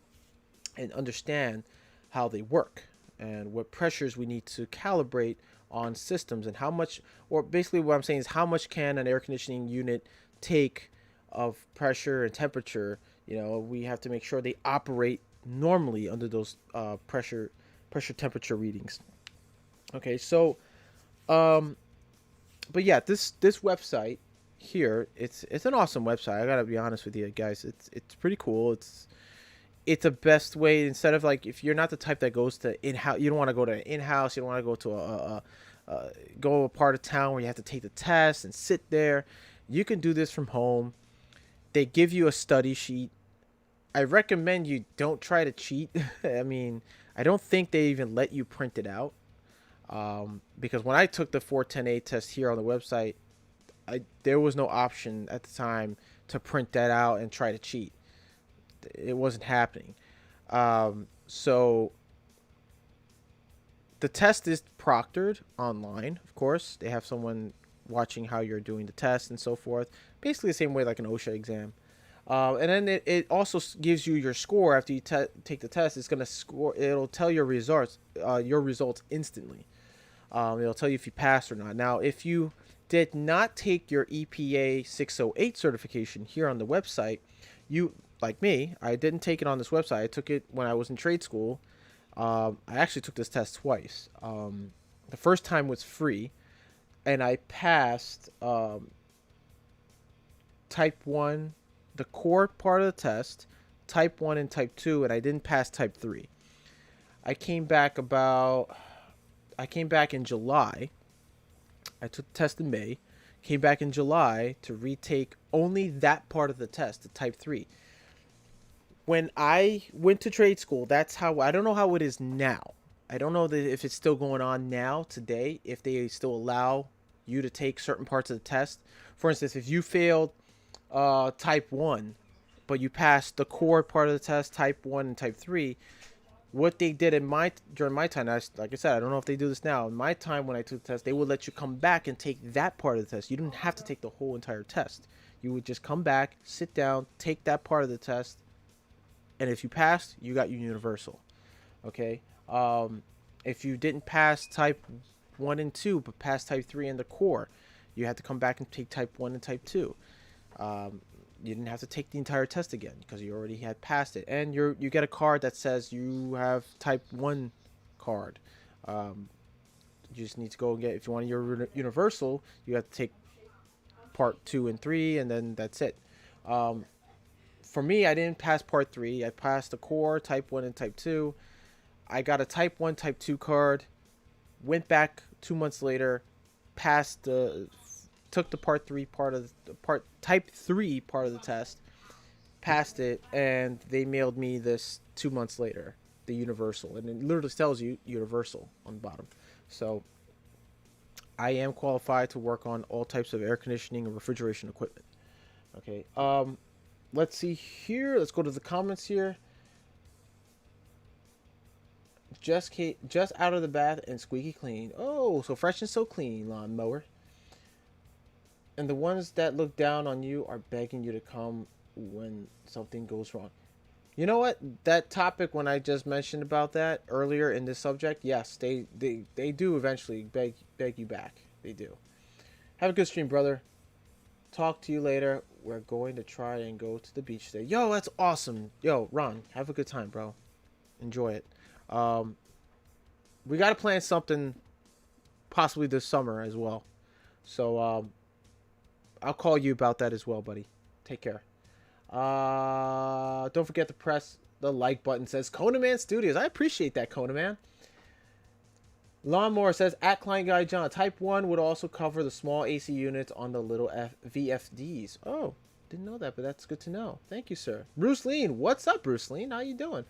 and understand how they work and what pressures we need to calibrate on systems, and how much, or basically what I'm saying is how much can an air conditioning unit take of pressure and temperature. We have to make sure they operate normally under those pressure temperature readings. Okay, so but yeah, this website here, it's an awesome website. I gotta be honest with you guys. It's pretty cool. It's a best way, instead of like, if you're not the type that goes to in-house, you don't want to go to in-house, you don't want to go to a part of town where you have to take the test and sit there. You can do this from home. They give you a study sheet. I recommend you don't try to cheat. I mean, I don't think they even let you print it out. Because when I took the 410A test here on the website, there was no option at the time to print that out and try to cheat. It wasn't happening. So the test is proctored online, of course. They have someone watching how you're doing the test and so forth. Basically the same way like an OSHA exam. And then it also gives you your score after you take the test. It's gonna score. It'll tell your results instantly. It'll tell you if you passed or not. Now, if you did not take your EPA 608 certification here on the website, you, like me, I didn't take it on this website. I took it when I was in trade school. I actually took this test twice. The first time was free, and I passed type 1, the core part of the test, type 1 and type 2, and I didn't pass type 3. I came back in July. I took the test in May, came back in July to retake only that part of the test, the type 3. When I went to trade school, that's how, I don't know how it is now. I don't know if it's still going on now, today, if they still allow you to take certain parts of the test. For instance, if you failed type 1, but you passed the core part of the test, type 1 and type 3, what they did during my time, like I said, I don't know if they do this now. In my time when I took the test, they would let you come back and take that part of the test. You didn't have to take the whole entire test. You would just come back, sit down, take that part of the test, and if you passed, you got your universal. Okay? If you didn't pass type 1 and 2, but passed type 3 and the core, you had to come back and take type 1 and type 2. You didn't have to take the entire test again because you already had passed it, and you get a card that says you have type 1 card. You just need to go and get, if you want your universal, you have to take part 2 and 3, and then that's it. For me, I didn't pass part 3. I passed the core, type 1 and type 2. I got a type 1, type 2 card, went back 2 months later, took the part 3 part of the type 3 part of the test, passed it, and they mailed me this 2 months later, the universal, and it literally tells you universal on the bottom. So I am qualified to work on all types of air conditioning and refrigeration equipment. Okay, let's see here. Let's go to the comments here. Just out of the bath and squeaky clean. Oh, so fresh and so clean, lawnmower. And the ones that look down on you are begging you to come when something goes wrong. You know what? That topic, when I just mentioned about that earlier in this subject, yes, they do eventually beg you back. They do. Have a good stream, brother. Talk to you later. We're going to try and go to the beach today. Yo, that's awesome. Yo, Ron, have a good time, bro. Enjoy it. We got to plan something possibly this summer as well. So, I'll call you about that as well, buddy. Take care. Don't forget to press the like button. Says Conaman Studios. I appreciate that, Conaman. Lawnmower says at KleinGuy Jon. Type 1 would also cover the small AC units on the little VFDs. Oh, Didn't know that, but that's good to know. Thank you, sir. Bruce Lean, what's up, Bruce Lean? How you doing?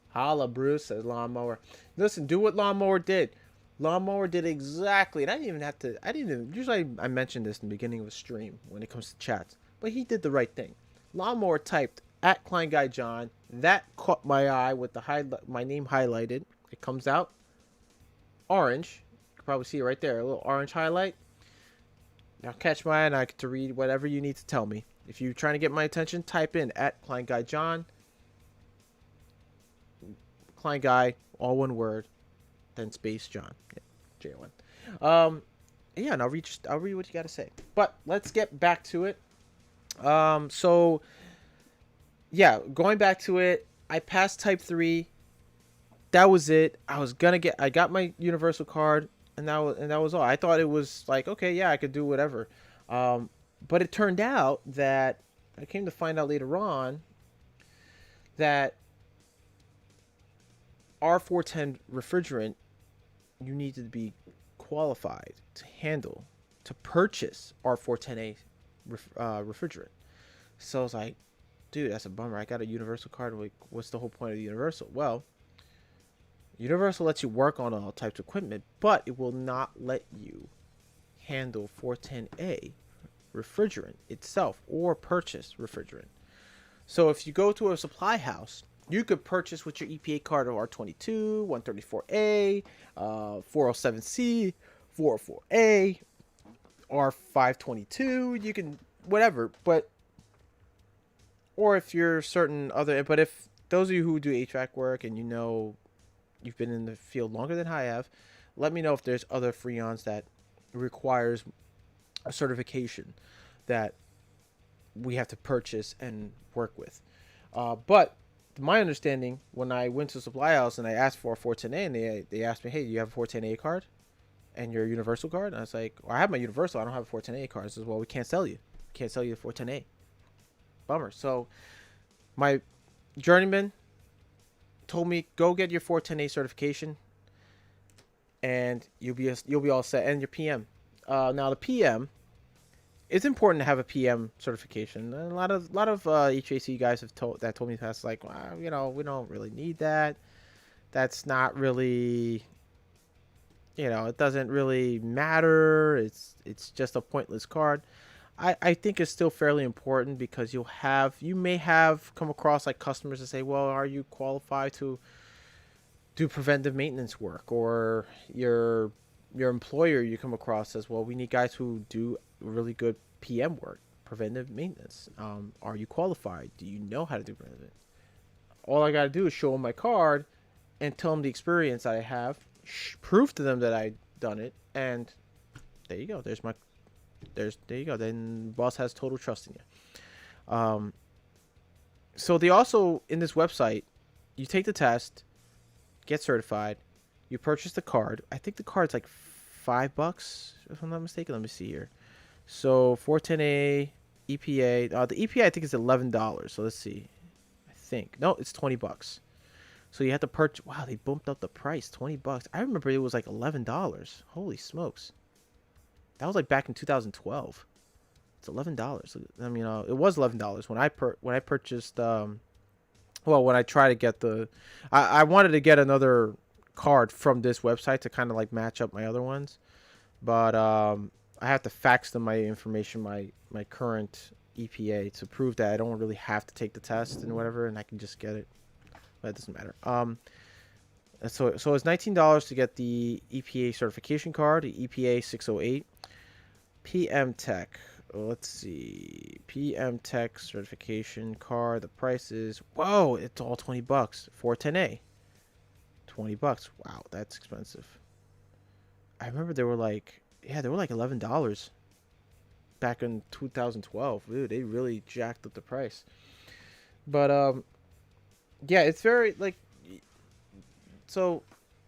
Holla, Bruce, says Lawnmower. Listen, do what Lawnmower did. Lawnmower did exactly, and I didn't even have to, I didn't even, usually I mentioned this in the beginning of a stream when it comes to chats, but he did the right thing. Lawnmower typed at KleinGuy Jon. That caught my eye with my name highlighted. It comes out orange. You can probably see it right there, a little orange highlight. Now catch my eye and I get to read whatever you need to tell me. If you're trying to get my attention, type in at KleinGuy Jon. KleinGuy, all one word, then space John. Yeah, J-O-N. Yeah, and I'll read what you got to say. But let's get back to it. So yeah, going back to it, I passed type 3. That was it. I got my universal card, and that was all. I thought it was like, okay, yeah, I could do whatever. But it turned out that I came to find out later on that R410 refrigerant, you need to be qualified to purchase R410A refrigerant. So I was like, dude, that's a bummer. I got a universal card. Like, what's the whole point of the universal? Well, universal lets you work on all types of equipment, but it will not let you handle 410A refrigerant itself or purchase refrigerant. So if you go to a supply house, you could purchase with your EPA card of R22, 134A, 407C, 404A, R522. You can whatever, or if you're certain other. But if those of you who do HVAC work and you've been in the field longer than I have, let me know if there's other freons that requires a certification that we have to purchase and work with. But my understanding, when I went to a supply house and I asked for a 410A, and they asked me, hey, do you have a 410A card and your universal card? And I was like, well, I have my universal. I don't have a 410A card. I says, well, we can't sell you. We can't sell you the 410A. Bummer. So my journeyman told me, go get your 410A certification and you'll be all set. And your PM. Now the PM, it's important to have a PM certification. And a lot of HVAC guys have told me in the past, like, well, we don't really need that. That's not really, it doesn't really matter. It's just a pointless card. I think it's still fairly important because you may have come across like customers that say, well, are you qualified to do preventive maintenance work? Or your employer you come across says, well, we need guys who do really good PM work, preventive maintenance. Are you qualified? Do you know how to do preventive? All I got to do is show them my card and tell them the experience I have, prove to them that I've done it, and there you go. There you go. Then boss has total trust in you. So they also, in this website, you take the test, get certified, you purchase the card. I think the card's like $5, if I'm not mistaken. Let me see here. So 410A, EPA. The EPA I think is $11. So let's see. I think no, it's $20. So you have to purchase. Wow, they bumped up the price. $20. I remember it was like $11. Holy smokes. That was like back in 2012. It's $11. I mean, it was $11 when I purchased. When I tried to get I wanted to get another card from this website to kind of like match up my other ones, but I have to fax them my information, my current EPA, to prove that I don't really have to take the test and whatever, and I can just get it. But it doesn't matter. So it's $19 to get the EPA certification card, the EPA 608. PM Tech. Let's see. PM Tech certification card. The price is, whoa, it's all $20. 410A. $20. Wow, that's expensive. I remember they were like $11 back in 2012. Dude, they really jacked up the price. But yeah, it's very like, so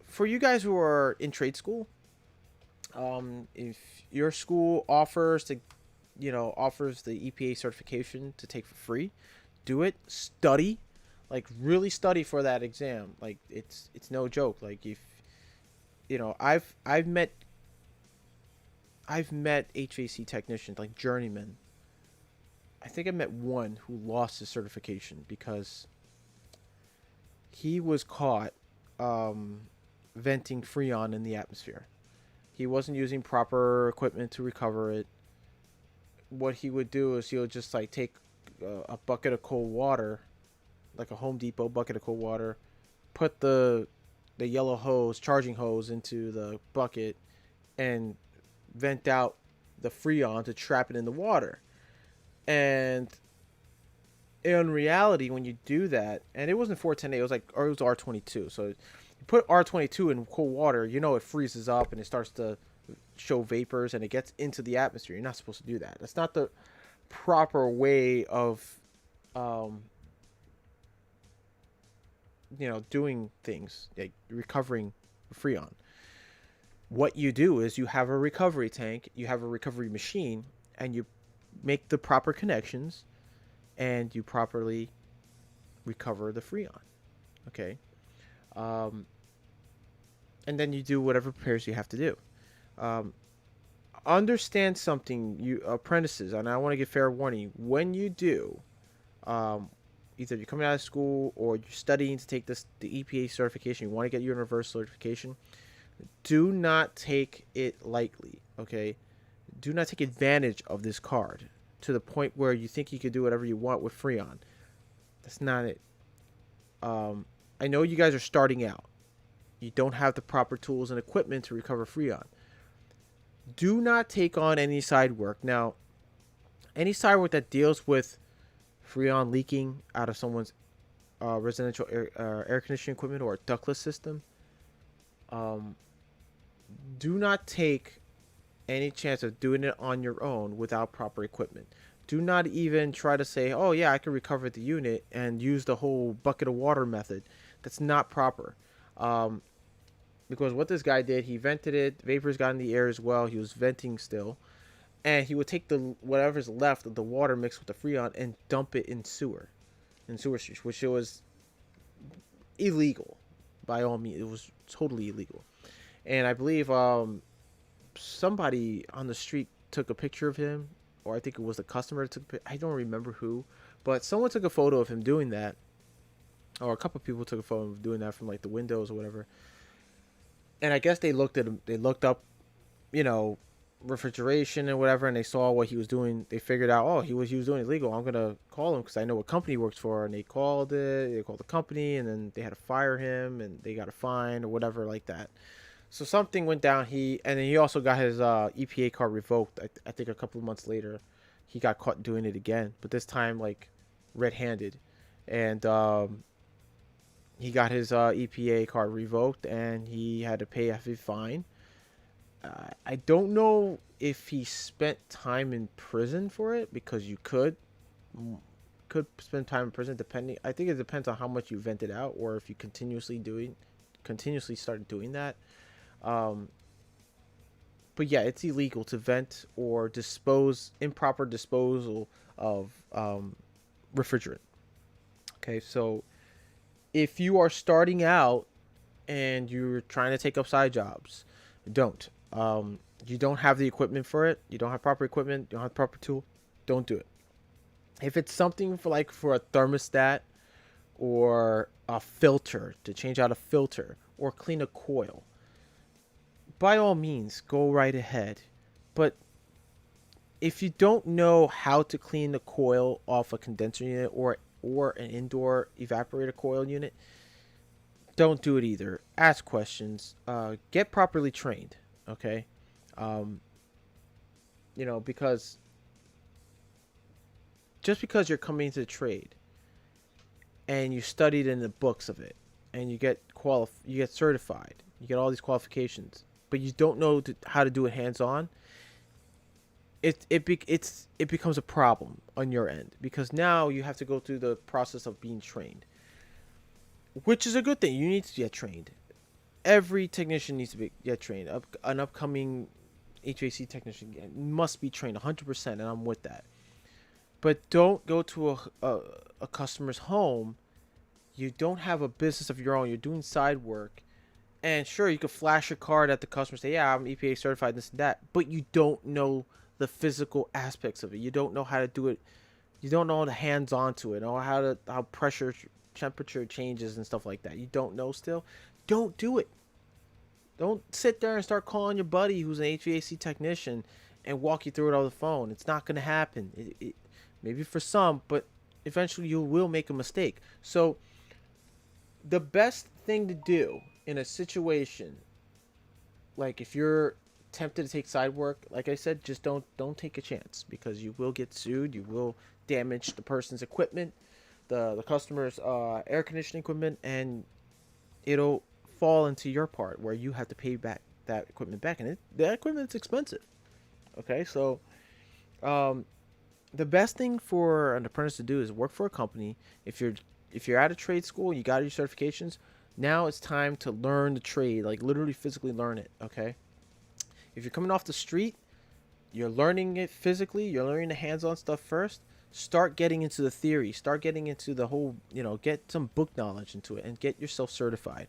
for you guys who are in trade school, if your school offers the EPA certification to take for free, do it. Study, like really study for that exam. Like it's no joke. Like if I've met HVAC technicians, like journeymen, I think I met one who lost his certification because he was caught venting Freon in the atmosphere. He wasn't using proper equipment to recover it. What he would do is he would just like take a bucket of cold water, like a Home Depot bucket of cold water, put the yellow hose, charging hose, into the bucket, and vent out the Freon to trap it in the water. And in reality, when you do that, and it wasn't 410A, it was like, or it was R22. So you put R22 in cold water, it freezes up and it starts to show vapors and it gets into the atmosphere. You're not supposed to do that. That's not the proper way of, doing things, like recovering Freon. What you do is you have a recovery tank, you have a recovery machine, and you make the proper connections and you properly recover the Freon. Okay. And then you do whatever repairs you have to do. Understand something, you apprentices, and I want to give fair warning. When you do, either you're coming out of school or you're studying to take the EPA certification, you want to get your universal certification, do not take it lightly, okay? Do not take advantage of this card to the point where you think you can do whatever you want with Freon. That's not it. I know you guys are starting out. You don't have the proper tools and equipment to recover Freon. Do not take on any side work. Now, any side work that deals with Freon leaking out of someone's residential air conditioning equipment or a ductless system, do not take any chance of doing it on your own without proper equipment. Do not even try to say, oh yeah, I can recover the unit and use the whole bucket of water method. That's not proper. Because what this guy did, he vented it, vapors got in the air as well, he was venting still, and he would take the whatever's left of the water mixed with the Freon and dump it in sewer streets, which it was illegal. By all means, it was totally illegal. And I believe somebody on the street took a picture of him, or I think it was the customer that took. I don't remember who, but someone took a photo of him doing that, or a couple of people took a photo of doing that from like the windows or whatever. And I guess they looked at him. They looked up, refrigeration and whatever, and they saw what he was doing. They figured out, oh, he was doing illegal. I'm gonna call him because I know what company he works for. And they called it. They called the company, and then they had to fire him, and they got a fine or whatever like that. So something went down. And then he also got his EPA card revoked. I think a couple of months later, he got caught doing it again, but this time like red-handed, and he got his EPA card revoked, and he had to pay a heavy fine. I don't know if he spent time in prison for it, because you could spend time in prison depending. I think it depends on how much you vented out, or if you continuously started doing that. But yeah, it's illegal to vent or improper disposal of refrigerant. Okay, so if you are starting out and you're trying to take up side jobs, don't. You don't have the equipment for it. You don't have proper equipment. You don't have the proper tool. Don't do it. If it's something for a thermostat or a filter, to change out a filter or clean a coil, by all means, go right ahead. But if you don't know how to clean the coil off a condenser unit or an indoor evaporator coil unit, don't do it either. Ask questions. Get properly trained. Okay, because just because you're coming into the trade and you studied in the books of it and you get certified, you get all these qualifications, but you don't know how to do it hands-on, it becomes a problem on your end, because now you have to go through the process of being trained, which is a good thing. You need to get trained. Every technician needs to get trained. An upcoming HVAC technician must be trained 100%, and I'm with that. But don't go to a customer's home. You don't have a business of your own. You're doing side work. And sure, you could flash your card at the customer and say, yeah, I'm EPA certified, this and that. But you don't know the physical aspects of it. You don't know how to do it You don't know the hands on to it, or how pressure, temperature changes and stuff like that. You don't know still. Don't do it. Don't sit there and start calling your buddy who's an HVAC technician and walk you through it on the phone. It's not gonna happen. Maybe for some, but eventually you will make a mistake. So the best thing to do in a situation, like if you're tempted to take side work, like I said, just don't take a chance, because you will get sued. You will damage the person's equipment, the customer's air conditioning equipment, and it'll fall into your part where you have to pay back that equipment back, and that equipment's expensive. Okay, so um, the best thing for an apprentice to do is work for a company. If you're at a trade school, you got your certifications. Now it's time to learn the trade, like literally physically learn it. Okay, if you're coming off the street, you're learning it physically. You're learning the hands-on stuff first. Start getting into the theory. Start getting into the whole, get some book knowledge into it and get yourself certified.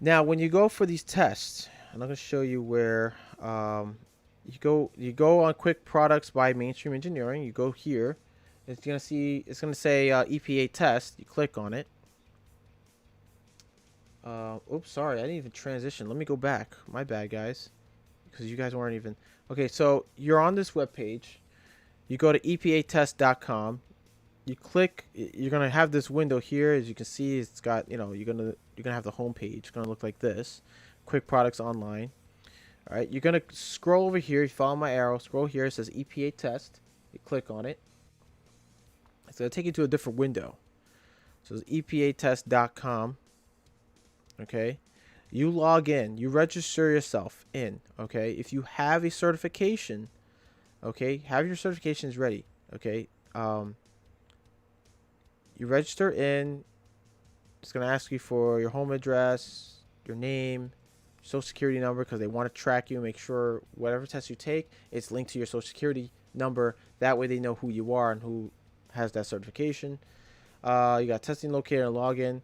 Now, when you go for these tests, I'm going to show you where you go on quick products by mainstream engineering. You go here. It's going to say EPA test. You click on it. Oops, sorry, I didn't even transition. Let me go back. My bad, guys, because you guys weren't even. Okay, so you're on this web page. You go to epatest.com. You click. You're gonna have this window here. As you can see, it's got, you're gonna have the home page. It's gonna look like this. Quick products online. All right, you're gonna scroll over here. You follow my arrow. Scroll here. It says EPA test. You click on it. It's gonna take you to a different window. So it's epatest.com. Okay, you log in. You register yourself in. Okay, if you have a certification, okay, have your certifications ready. Okay, you register in. It's gonna ask you for your home address, your name, social security number, because they want to track you and make sure whatever test you take, it's linked to your social security number. That way they know who you are and who has that certification. You got testing locator and login.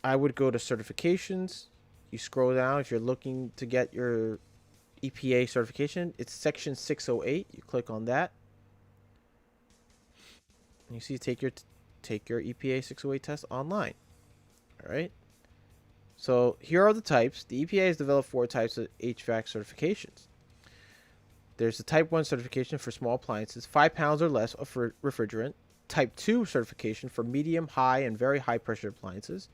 I would go to certifications. You scroll down. If you're looking to get your EPA certification, it's section 608. You click on that. And you see take your EPA 608 test online. All right. So here are the types. The EPA has developed 4 types of HVAC certifications. There's the Type 1 certification for small appliances, 5 pounds or less of refrigerant. Type 2 certification for medium, high, and very high pressure appliances.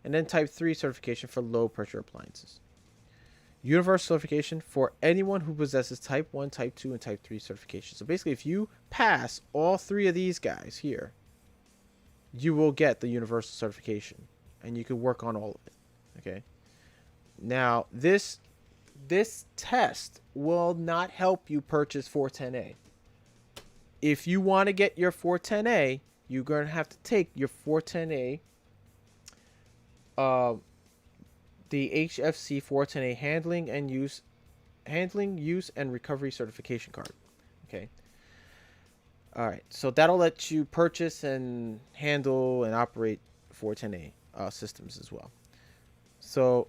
And then Type 3 certification for low pressure appliances. Universal certification for anyone who possesses Type 1, Type 2, and Type 3 certification. So basically, if you pass all 3 of these guys here, you will get the universal certification, and you can work on all of it. Okay. Now, this test will not help you purchase 410A. If you want to get your 410A, you're going to have to take your 410A, the HFC 410A handling, use, and recovery certification card. Okay. All right. So that'll let you purchase and handle and operate 410A systems as well. So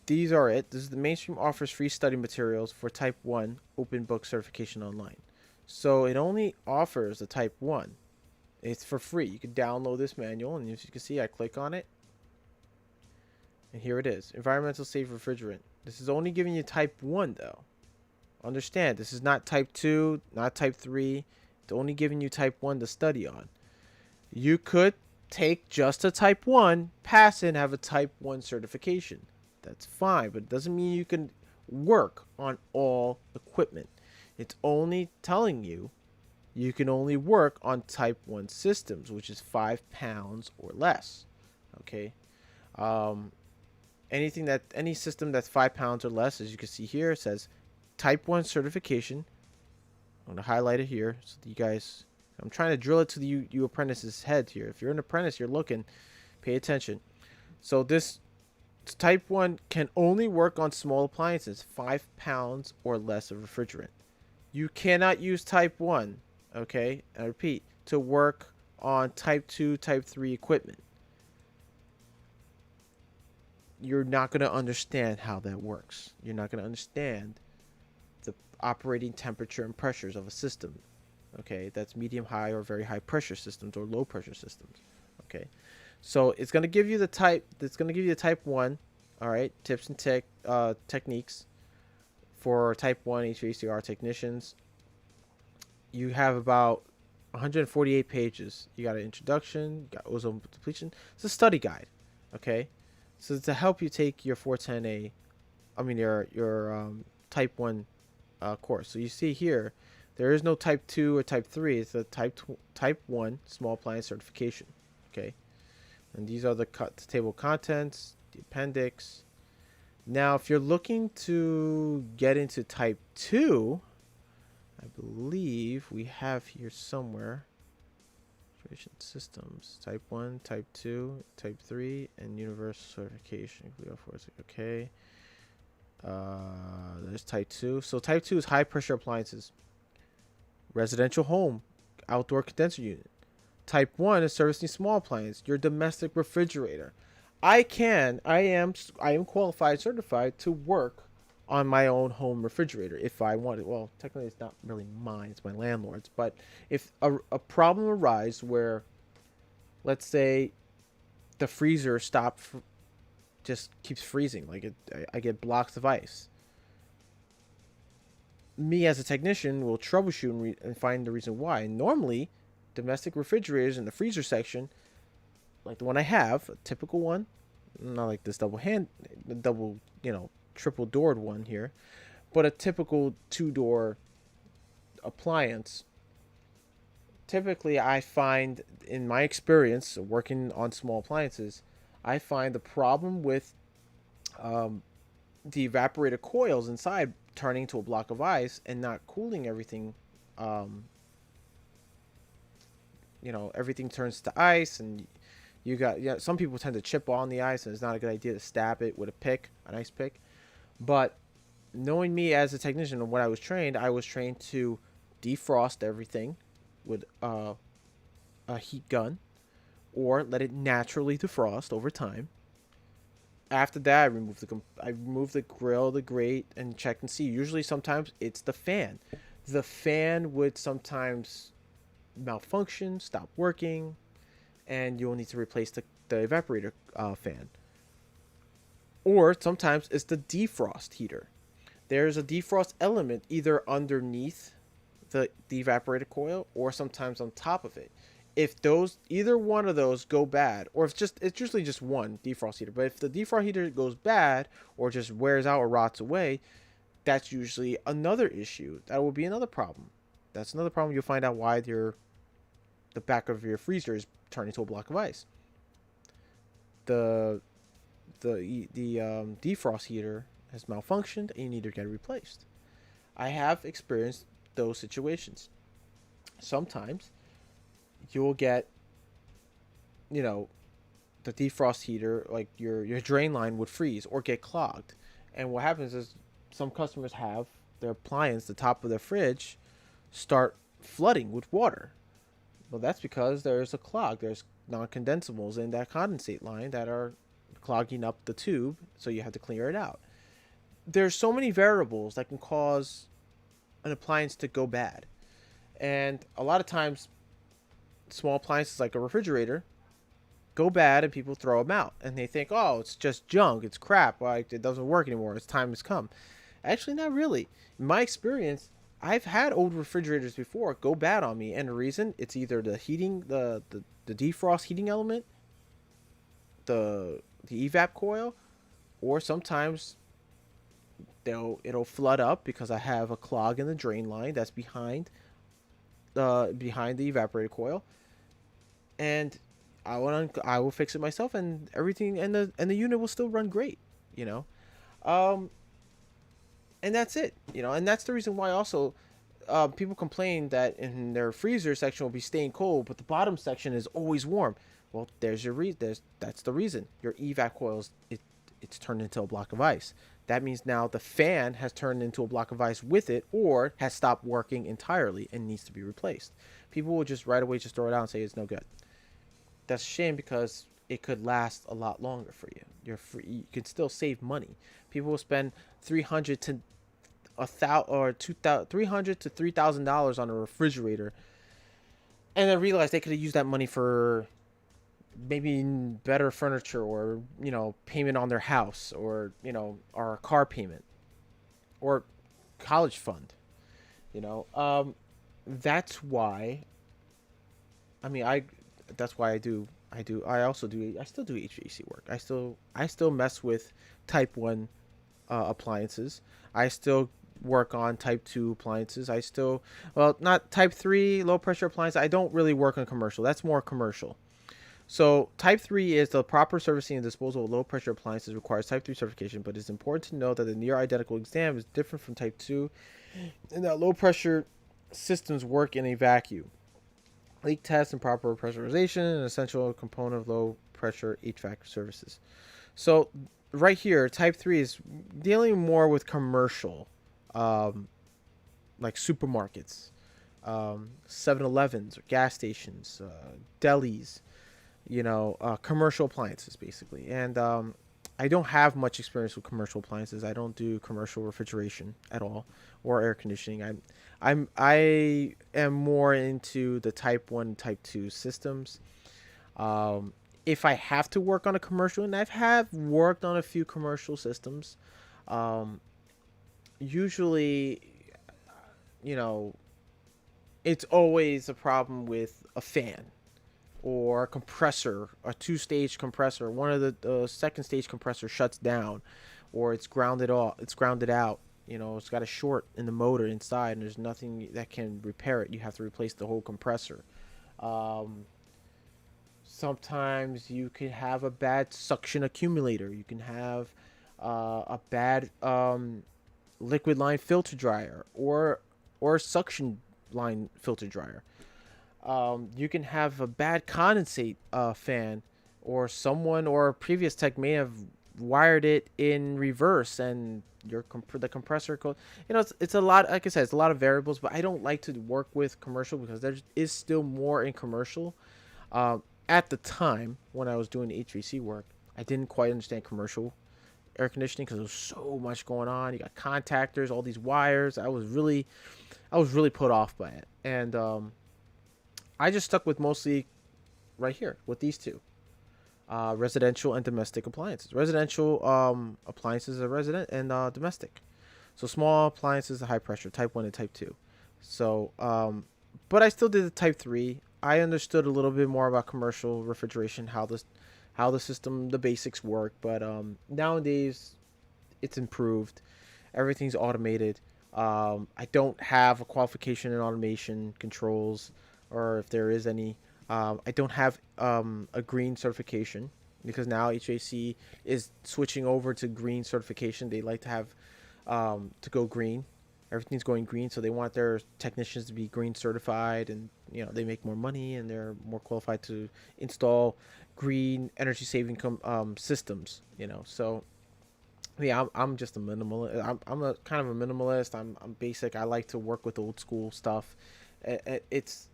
these are it. This is the mainstream offers free study materials for Type 1 open book certification online. So it only offers the Type 1. It's for free. You can download this manual, and as you can see, I click on it. And here it is. Environmental safe refrigerant. This is only giving you Type 1, though. Understand, this is not Type 2, not Type 3. It's only giving you Type 1 to study on. You could take just a Type 1, pass it, and have a Type 1 certification. That's fine, but it doesn't mean you can work on all equipment. It's only telling you you can only work on Type 1 systems, which is 5 pounds or less. Okay. Any system that's 5 pounds or less, as you can see here, it says Type 1 certification. I'm going to highlight it here so that you guys, I'm trying to drill it to you apprentices' head here. If you're an apprentice, you're looking, pay attention. So this Type 1 can only work on small appliances, 5 pounds or less of refrigerant. You cannot use Type 1, okay, I repeat, to work on Type 2, Type 3 equipment. You're not going to understand how that works. You're not going to understand operating temperature and pressures of a system. Okay, that's medium, high, or very high pressure systems or low pressure systems. Okay, so it's gonna give you the type. It's gonna give you the type 1. All right, tips and techniques for type 1 HVACR technicians. You have about 148 pages. You got an introduction, you got ozone depletion. It's a study guide. Okay, so to help you take your 410A, I mean your type 1 course. So you see here, there is no type 2 or type 3. It's a type 1 small appliance certification. Okay, and these are the table of contents, the appendix. Now, if you're looking to get into type 2, I believe we have here somewhere systems, type 1, type 2, type 3, and universal certification. Okay. There's type 2. So type 2 is high pressure appliances, residential home, outdoor condenser unit. Type 1 is servicing small appliance, your domestic refrigerator. I am qualified, certified to work on my own home refrigerator if I want it. Well, technically it's not really mine, it's my landlord's. But if a problem arises where, let's say, the freezer just keeps freezing, like I get blocks of ice. Me as a technician will troubleshoot and find the reason why. And normally, domestic refrigerators in the freezer section, like the one I have, a typical one, not like this triple doored one here, but a typical 2-door appliance. Typically, I find, in my experience working on small appliances, I find the problem with the evaporator coils inside turning to a block of ice and not cooling everything. Everything turns to ice, and some people tend to chip on the ice, and it's not a good idea to stab it with an ice pick. But knowing me as a technician and what I was trained to defrost everything with a heat gun, or let it naturally defrost over time. After that, I remove the grill, the grate, and check and see. Usually, sometimes it's the fan. The fan would sometimes malfunction, stop working, and you'll need to replace the evaporator fan. Or sometimes it's the defrost heater. There's a defrost element either underneath the evaporator coil or sometimes on top of it. If either one of those go bad, or it's usually just one defrost heater, but if the defrost heater goes bad or just wears out or rots away, that's usually another issue. That will be another problem. That's another problem. You'll find out why the back of your freezer is turning to a block of ice. The defrost heater has malfunctioned and you need to get it replaced. I have experienced those situations. Sometimes you'll get, the defrost heater, like your drain line would freeze or get clogged. And what happens is some customers have their appliance, the top of their fridge, start flooding with water. Well, that's because there's a clog. There's non-condensables in that condensate line that are clogging up the tube, so you have to clear it out. There's so many variables that can cause an appliance to go bad. And a lot of times, small appliances like a refrigerator go bad and people throw them out. And they think, oh, it's just junk, it's crap, like it doesn't work anymore, its time has come. Actually, not really. In my experience, I've had old refrigerators before go bad on me, and the reason, it's either the heating, the defrost heating element, the evap coil, or sometimes it'll flood up because I have a clog in the drain line that's behind the evaporator coil, and I will fix it myself, and everything, and the unit will still run great, and that's it, and that's the reason why also people complain that in their freezer section will be staying cold, but the bottom section is always warm. Well, that's the reason. Your evac coils, it's turned into a block of ice. That means now the fan has turned into a block of ice with it, or has stopped working entirely and needs to be replaced. People will just right away just throw it out and say it's no good. That's a shame, because it could last a lot longer for you. You can still save money. People will spend $300 to $300 to $3,000 on a refrigerator, and then realized they could have used that money for maybe better furniture, or payment on their house, or or a car payment, or college fund. You know, that's why. I mean, That's why I also do. I still do HVAC work. I still mess with Type 1 appliances. I still work on Type 2 appliances. Well, not Type 3 low pressure appliances. I don't really work on commercial. That's more commercial. So Type 3 is the proper servicing and disposal of low pressure appliances requires Type 3 certification, but it's important to know that the near identical exam is different from Type 2 and that low pressure systems work in a vacuum. Leak test and proper pressurization, an essential component of low pressure HVAC services. So right here, Type 3 is dealing more with commercial, um, like supermarkets, 7-Elevens or gas stations, delis, commercial appliances basically. And I don't have much experience with commercial appliances. I don't do commercial refrigeration at all, or air conditioning. I am more into the Type 1, Type 2 systems. Um, if I have to work on a commercial, and have worked on a few commercial systems, um, usually, you know, it's always a problem with a fan or a compressor, a two-stage compressor. One of the second stage compressor shuts down, or it's grounded off. It's grounded out. It's got a short in the motor inside, and there's nothing that can repair it. You have to replace the whole compressor. Um, Sometimes you can have a bad suction accumulator. You can have a bad liquid line filter dryer, or suction line filter dryer. You can have a bad condensate fan, or someone or a previous tech may have wired it in reverse, and the compressor code. It's a lot. Like I said, it's a lot of variables. But I don't like to work with commercial because there is still more in commercial. At the time when I was doing HVAC work, I didn't quite understand commercial air conditioning because there was so much going on. You got contactors, all these wires. I was really put off by it, and I just stuck with mostly right here with these two, residential and domestic appliances. Residential appliances are resident and domestic. So small appliances are high pressure, Type 1 and Type 2. So, but I still did the Type 3. I understood a little bit more about commercial refrigeration, how the system, the basics work. But nowadays, it's improved. Everything's automated. I don't have a qualification in automation controls, or if there is any. I don't have a green certification because now HVAC is switching over to green certification. They like to have to go green. Everything's going green, so they want their technicians to be green certified, and they make more money and they're more qualified to install green energy saving systems. So yeah, I'm just a minimalist. I'm a kind of a minimalist. I'm basic. I like to work with old school stuff. It's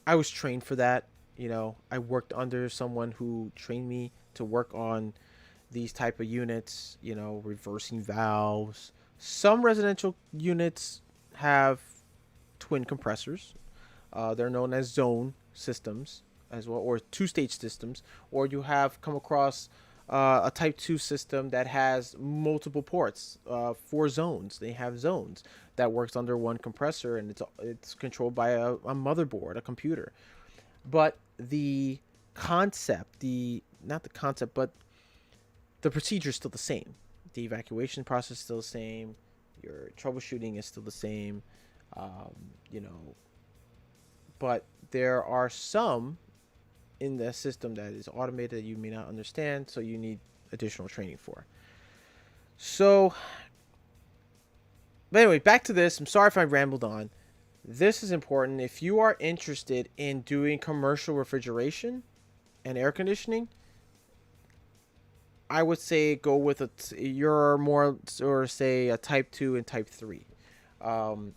I was trained for that. I worked under someone who trained me to work on these type of units. Reversing valves. Some residential units have twin compressors. They're known as zone systems as well, or two-stage systems. Or you have come across a Type 2 system that has multiple ports, 4 zones. They have zones that works under one compressor, and it's controlled by a motherboard, a computer. But the concept, not the concept, but the procedure is still the same. The evacuation process is still the same. Your troubleshooting is still the same. Um, you know, but there are some in the system that is automated that you may not understand, so you need additional training for. So, but anyway, back to this. I'm sorry if I rambled on. This is important. If you are interested in doing commercial refrigeration and air conditioning, I would say go with you're more, or say, a Type 2 and Type 3. Um,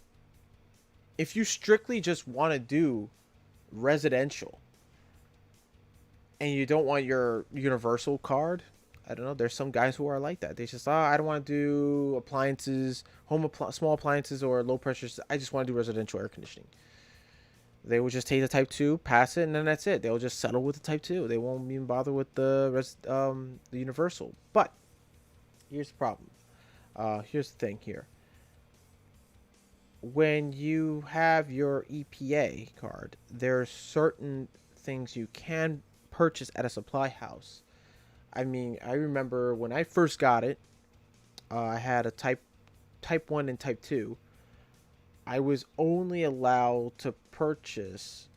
if you strictly just want to do residential and you don't want your universal card, I don't know. There's some guys who are like that. They just, I don't want to do appliances, small appliances or low pressure. I just want to do residential air conditioning. They will just take the Type 2, pass it, and then that's it. They'll just settle with the Type 2. They won't even bother with the universal. But here's the problem. Here's the thing here. When you have your EPA card, there are certain things you can purchase at a supply house. I mean, I remember when I first got it, I had a type 1 and Type 2. I was only allowed to purchase,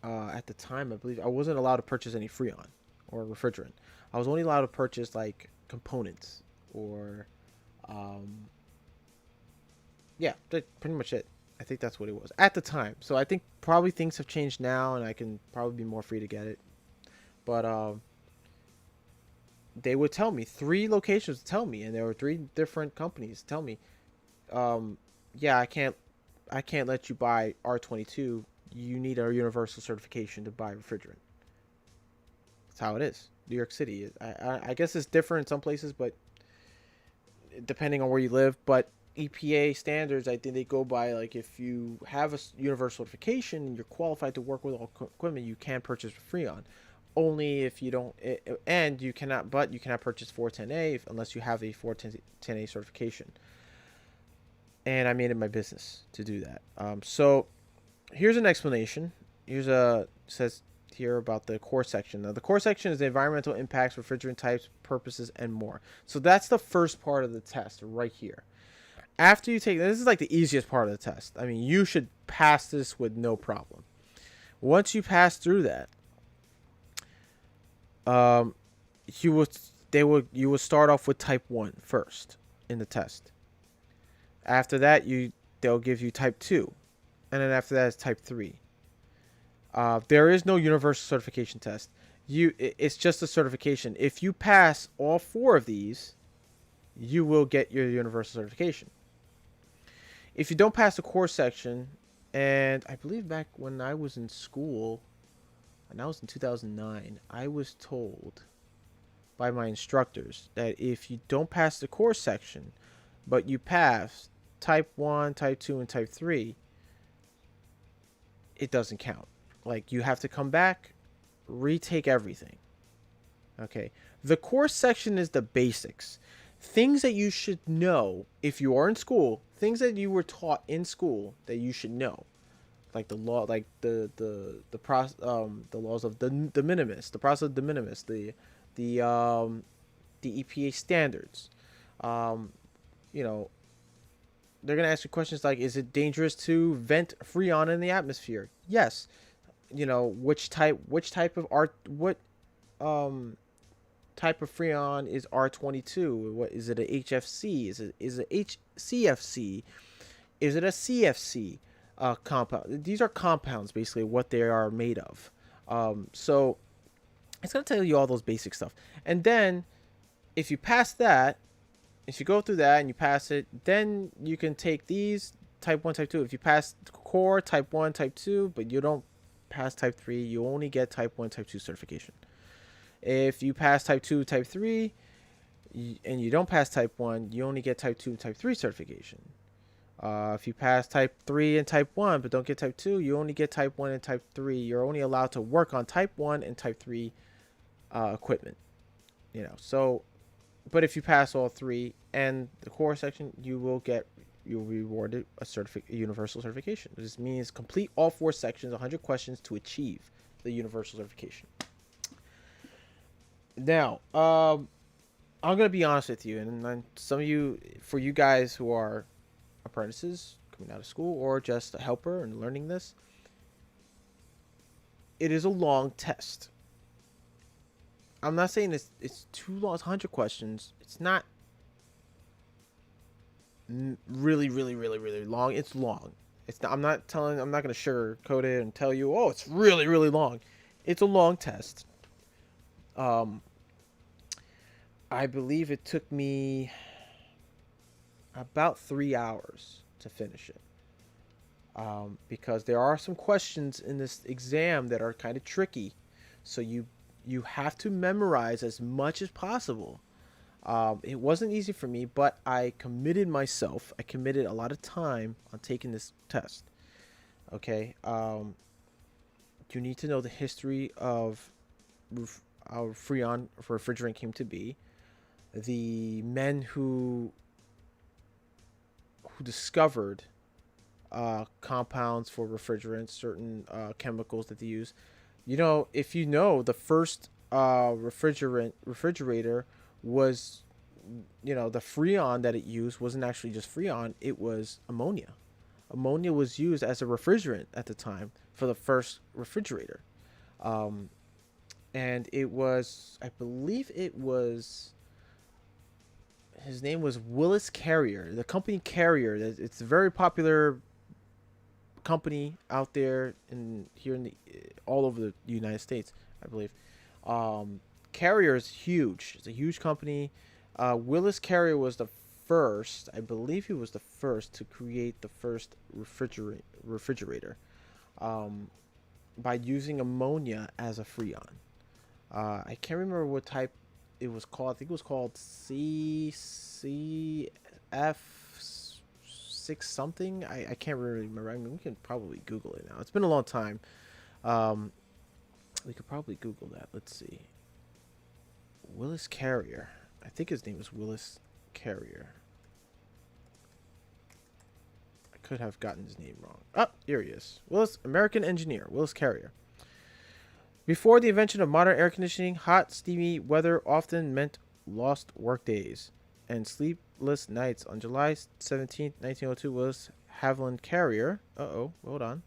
at the time, I believe, I wasn't allowed to purchase any Freon or refrigerant. I was only allowed to purchase, like, components or, yeah, pretty much it. I think that's what it was at the time. So I think probably things have changed now, and I can probably be more free to get it. But, they would tell me, 3 locations tell me, and there were 3 different companies tell me, yeah, I can't let you buy R22. You need a universal certification to buy refrigerant. That's how it is. New York City. I guess it's different in some places, but depending on where you live. But EPA standards, I think they go by, like, if you have a universal certification and you're qualified to work with all equipment, you can purchase Freon. Only if you don't, and you cannot purchase 410A unless you have a 410A certification. And I made it my business to do that. So here's an explanation. Says here about the core section. Now, the core section is the environmental impacts, refrigerant types, purposes, and more. So that's the first part of the test right here. After you take this is like the easiest part of the test. I mean, you should pass this with no problem. Once you pass through that, you will start off with Type 1 first in the test. After that, they'll give you Type 2, and then after that is Type 3. There is no universal certification test. It's just a certification. If you pass all 4 of these, you will get your universal certification. If you don't pass the core section, and I believe back when I was in school, and that was in 2009, I was told by my instructors that if you don't pass the core section, but you pass Type 1, Type 2, and Type 3, it doesn't count. Like, you have to come back, retake everything. Okay. The core section is the basics. Things that you should know if you are in school, things that you were taught in school that you should know. Like the law, like the laws of the de minimis, the process of de minimis, the EPA standards. You know, they're gonna ask you questions like, is it dangerous to vent Freon in the atmosphere? Yes. You know, which type of type of Freon is R22? What is it? A HFC? Is it HCFC? Is it a CFC? Compound. These are compounds, basically, what they are made of. So it's going to tell you all those basic stuff. And then if you pass that, if you go through that and you pass it, then you can take these Type 1, Type 2. If you pass the core, Type 1, Type 2, but you don't pass Type 3, you only get Type 1, Type 2 certification. If you pass Type 2, Type 3, and you don't pass Type 1, you only get Type 2, Type 3 certification. If you pass Type 3 and Type 1 but don't get Type 2, you only get Type 1 and Type 3. You're only allowed to work on Type 1 and Type 3 equipment. You know, so, but if you pass all 3 and the core section, you'll be rewarded a universal certification. This means complete all 4 sections, 100 questions to achieve the universal certification. Now, I'm gonna be honest with you, and some of you, for you guys who are apprentices coming out of school or just a helper and learning this, it is a long test. I'm not saying it's too long. It's 100 questions. It's not really long. It's long. It's not, I'm not going to sugarcoat it and tell you, oh, it's really long. It's a long test. I believe it took me about 3 hours to finish it. Because there are some questions in this exam that are kind of tricky. So you You have to memorize as much as possible. It wasn't easy for me, but I committed myself. I committed a lot of time on taking this test. Okay. You need to know the history of how Freon refrigerant came to be. The men who discovered compounds for refrigerants, certain chemicals that they use. You know, if you know, the first refrigerator was, you know, the Freon that it used wasn't actually just Freon, it was ammonia. Ammonia was used as a refrigerant at the time for the first refrigerator. Um, and it was, I believe it was, his name was Willis Carrier, the company Carrier. It's a very popular company out there in here in the all over the United States, I believe. Carrier is huge. It's a huge company. Willis Carrier was the first, I believe he was the first to create the first refrigerator by using ammonia as a freon. I can't remember what type it was called. I think it was called CCF6 something. I can't really remember. I mean, we can probably Google it now. It's been a long time. Um, we could probably Google that. Let's see. Willis Carrier. I think his name was Willis Carrier. I could have gotten his name wrong. Oh, here he is. Willis, American engineer, Willis Carrier. Before the invention of modern air conditioning, hot, steamy weather often meant lost workdays and sleepless nights. On July 17, 1902, Willis Haviland Carrier, hold on,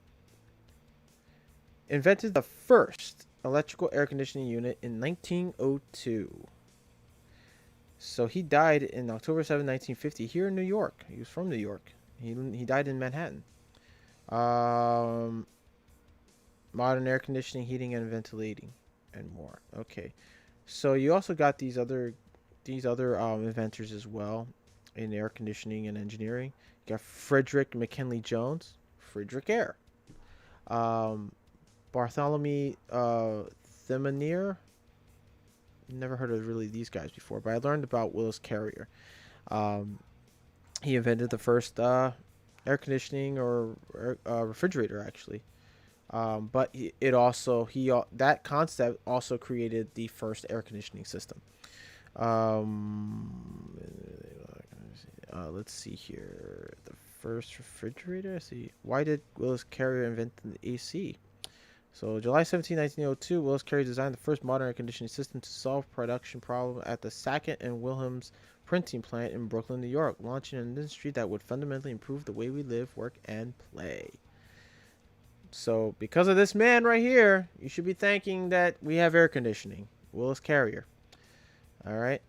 invented the first electrical air conditioning unit in 1902. So he died in October 7, 1950, here in New York. He was from New York. He died in Manhattan. Modern air conditioning, heating, and ventilating, and more. Okay, so you also got these other inventors as well in air conditioning and engineering. You got Frederick McKinley Jones, Frederick Air. Bartholomew Thimonier. Never heard of really these guys before, but I learned about Willis Carrier. He invented the first air conditioning or refrigerator, actually. But that concept also created the first air conditioning system. Let's see here. The first refrigerator. Let's see. Why did Willis Carrier invent the AC? So, July 17, 1902, Willis Carrier designed the first modern air conditioning system to solve production problem at the Sackett and Wilhelms printing plant in Brooklyn, New York, launching an industry that would fundamentally improve the way we live, work, and play. So, because of this man right here, you should be thanking that we have air conditioning. Willis Carrier. All right.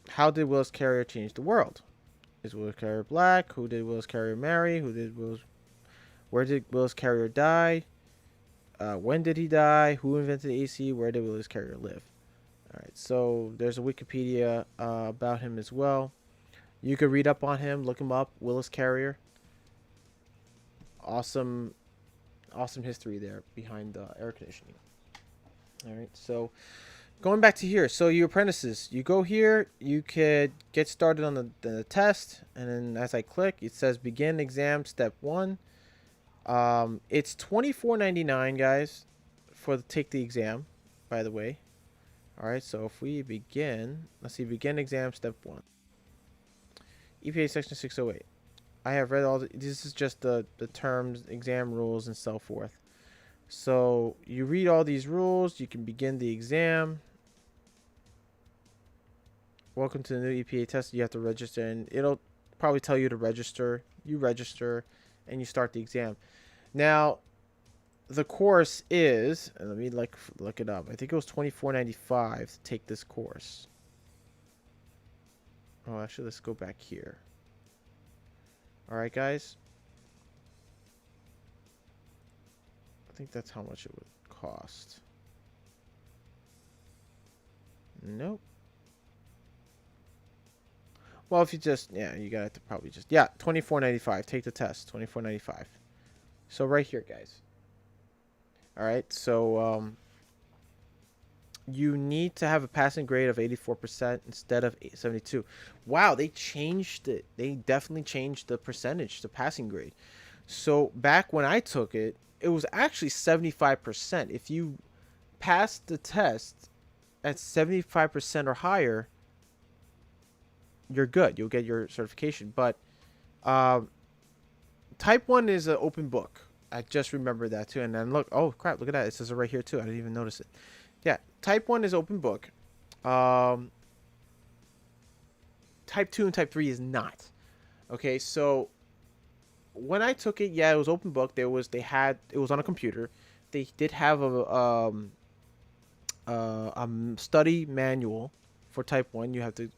How did Willis Carrier change the world? Is Willis Carrier black? Who did Willis Carrier marry? Where did Willis Carrier die? When did he die? Who invented the AC? Where did Willis Carrier live? All right. So there's a Wikipedia about him as well. You could read up on him. Look him up. Willis Carrier. Awesome history there behind air conditioning. All right, so going back to here, so your apprentices, you go here, you could get started on the test, and then as I click, it says begin exam step 1. It's $24.99, guys, take the exam, by the way. All right, so if we begin, let's see, begin exam step 1. EPA section 608. I have read this is just the terms, exam rules, and so forth. So you read all these rules, you can begin the exam. Welcome to the new EPA test. You have to register, and it'll probably tell you to register. You register, and you start the exam. Now, the course is, and let me look it up. I think it was $24.95 to take this course. Oh, actually, let's go back here. All right, guys. I think that's how much it would cost. Nope. Well, if you just, you got to probably just, $24.95. Take the test, $24.95. So right here, guys. All right, so you need to have a passing grade of 84% instead of 72. Wow, they changed it. They definitely changed the percentage, the passing grade. So back when I took it, it was actually 75%. If you passed the test at 75% or higher, you're good. You'll get your certification. But um, type 1 is an open book. I just remembered that too. And then look, oh crap, look at that. It says it right here too. I didn't even notice it. Yeah, type 1 is open book. Um, type 2 and type 3 is not. Okay, so when I took it, yeah, it was open book. It was on a computer. They did have a study manual for type 1. You have to,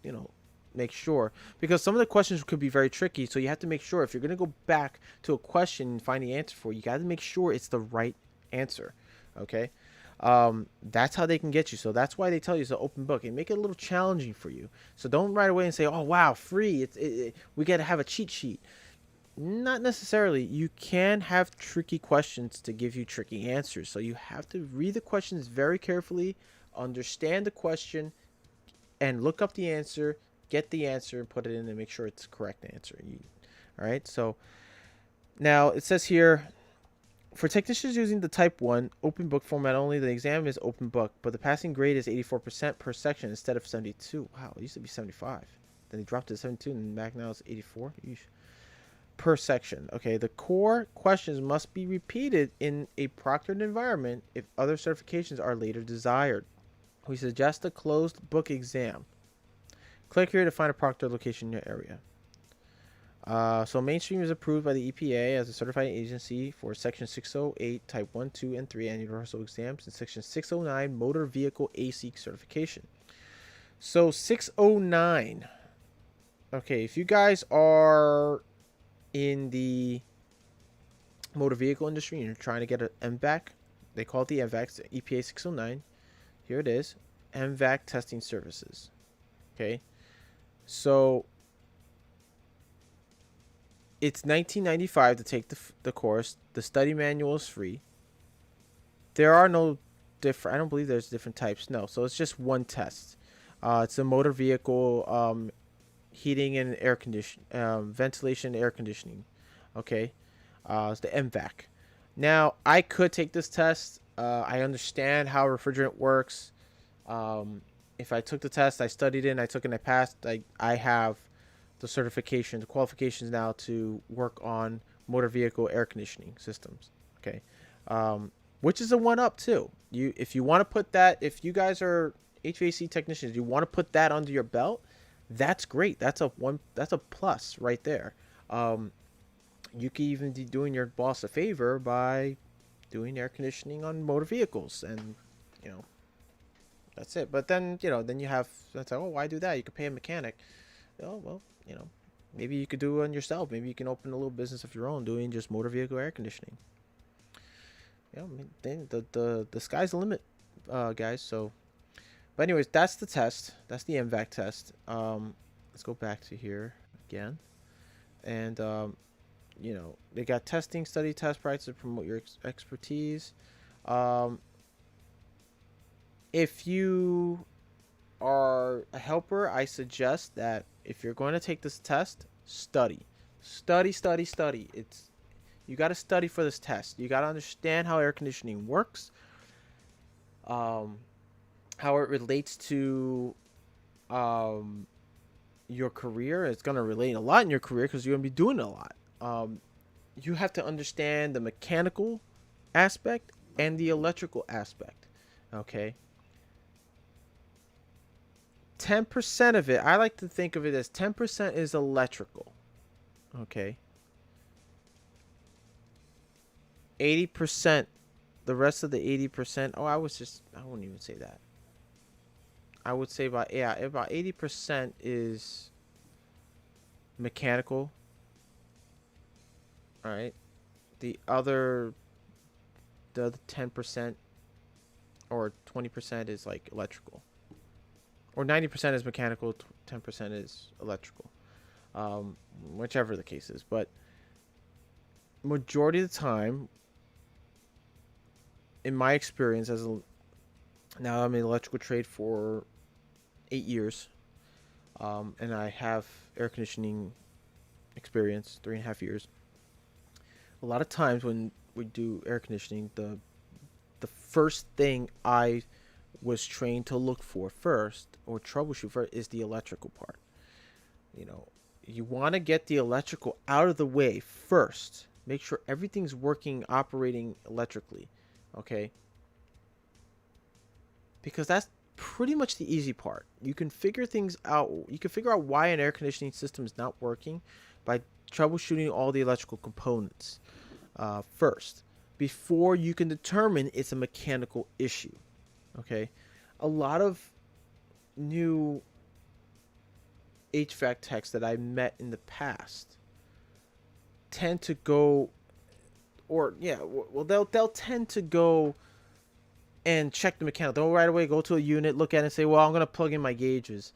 make sure, because some of the questions could be very tricky. So you have to make sure if you're going to go back to a question and find the answer for it, you got to make sure it's the right answer. Okay. That's how they can get you. So that's why they tell you it's an open book and make it a little challenging for you. So don't right away and say, oh, wow, free. We got to have a cheat sheet. Not necessarily. You can have tricky questions to give you tricky answers. So you have to read the questions very carefully, understand the question, and look up the answer, get the answer, and put it in and make sure it's the correct answer. All right. So now it says here, for technicians using the type 1 open book format only, the exam is open book, but the passing grade is 84% per section instead of 72. Wow, it used to be 75. Then they dropped it to 72, and back now it's 84. Yeesh. Per section. Okay, the core questions must be repeated in a proctored environment if other certifications are later desired. We suggest a closed book exam. Click here to find a proctored location in your area. So Mainstream is approved by the EPA as a certifying agency for Section 608 Type 1, 2, and 3 annual rehearsal exams and Section 609 Motor Vehicle AC certification. So 609. Okay, if you guys are in the motor vehicle industry and you're trying to get an MVAC, they call it the MVAC, EPA 609. Here it is, MVAC testing services. Okay, so it's $19.95 to take the course. The study manual is free. There are no different. I don't believe there's different types. No, so it's just one test. It's a motor vehicle heating and air condition, ventilation, and air conditioning. Okay, it's the MVAC. Now I could take this test. I understand how refrigerant works. If I took the test, I studied it, and I took it, and I passed. I have the certification, the qualifications now to work on motor vehicle air conditioning systems. Okay, which is a one up too. If you want to put that, if you guys are HVAC technicians, you want to put that under your belt, that's great. That's a plus right there. You could even be doing your boss a favor by doing air conditioning on motor vehicles, and you know that's it. But then then you have that's like, oh, why do that? You could pay a mechanic. Oh well, maybe you could do it on yourself. Maybe you can open a little business of your own doing just motor vehicle air conditioning. I mean, then the sky's the limit, guys. So, but anyways, that's the test. That's the MVAC test. Let's go back to here again, and they got testing, study, test practice to promote your expertise. If you are a helper, I suggest that if you're going to take this test, study. You got to study for this test. You got to understand how air conditioning works, how it relates to your career. It's going to relate a lot in your career because you're going to be doing it a lot. You have to understand the mechanical aspect and the electrical aspect. Okay. 10% of it, I like to think of it as 10% is electrical. Okay. 80%, the rest of the 80%, I wouldn't even say that. I would say about 80% is mechanical. All right. The other 10% or 20% is like electrical. Or 90% is mechanical, 10% is electrical. Whichever the case is. But majority of the time, in my experience now I'm in electrical trade for 8 years, and I have air conditioning experience 3.5 years. A lot of times when we do air conditioning, the first thing I was trained to look for first or troubleshoot first is the electrical part. You know, you want to get the electrical out of the way first. Make sure everything's working, operating electrically. Okay? Because that's pretty much the easy part. You can figure things out. You can figure out why an air conditioning system is not working by troubleshooting all the electrical components first before you can determine it's a mechanical issue. Okay? A lot of new HVAC techs that I met in the past tend to go, or yeah, well they'll tend to go and check the mechanical. They'll right away go to a unit, look at it, and say, "Well, I'm gonna plug in my gauges."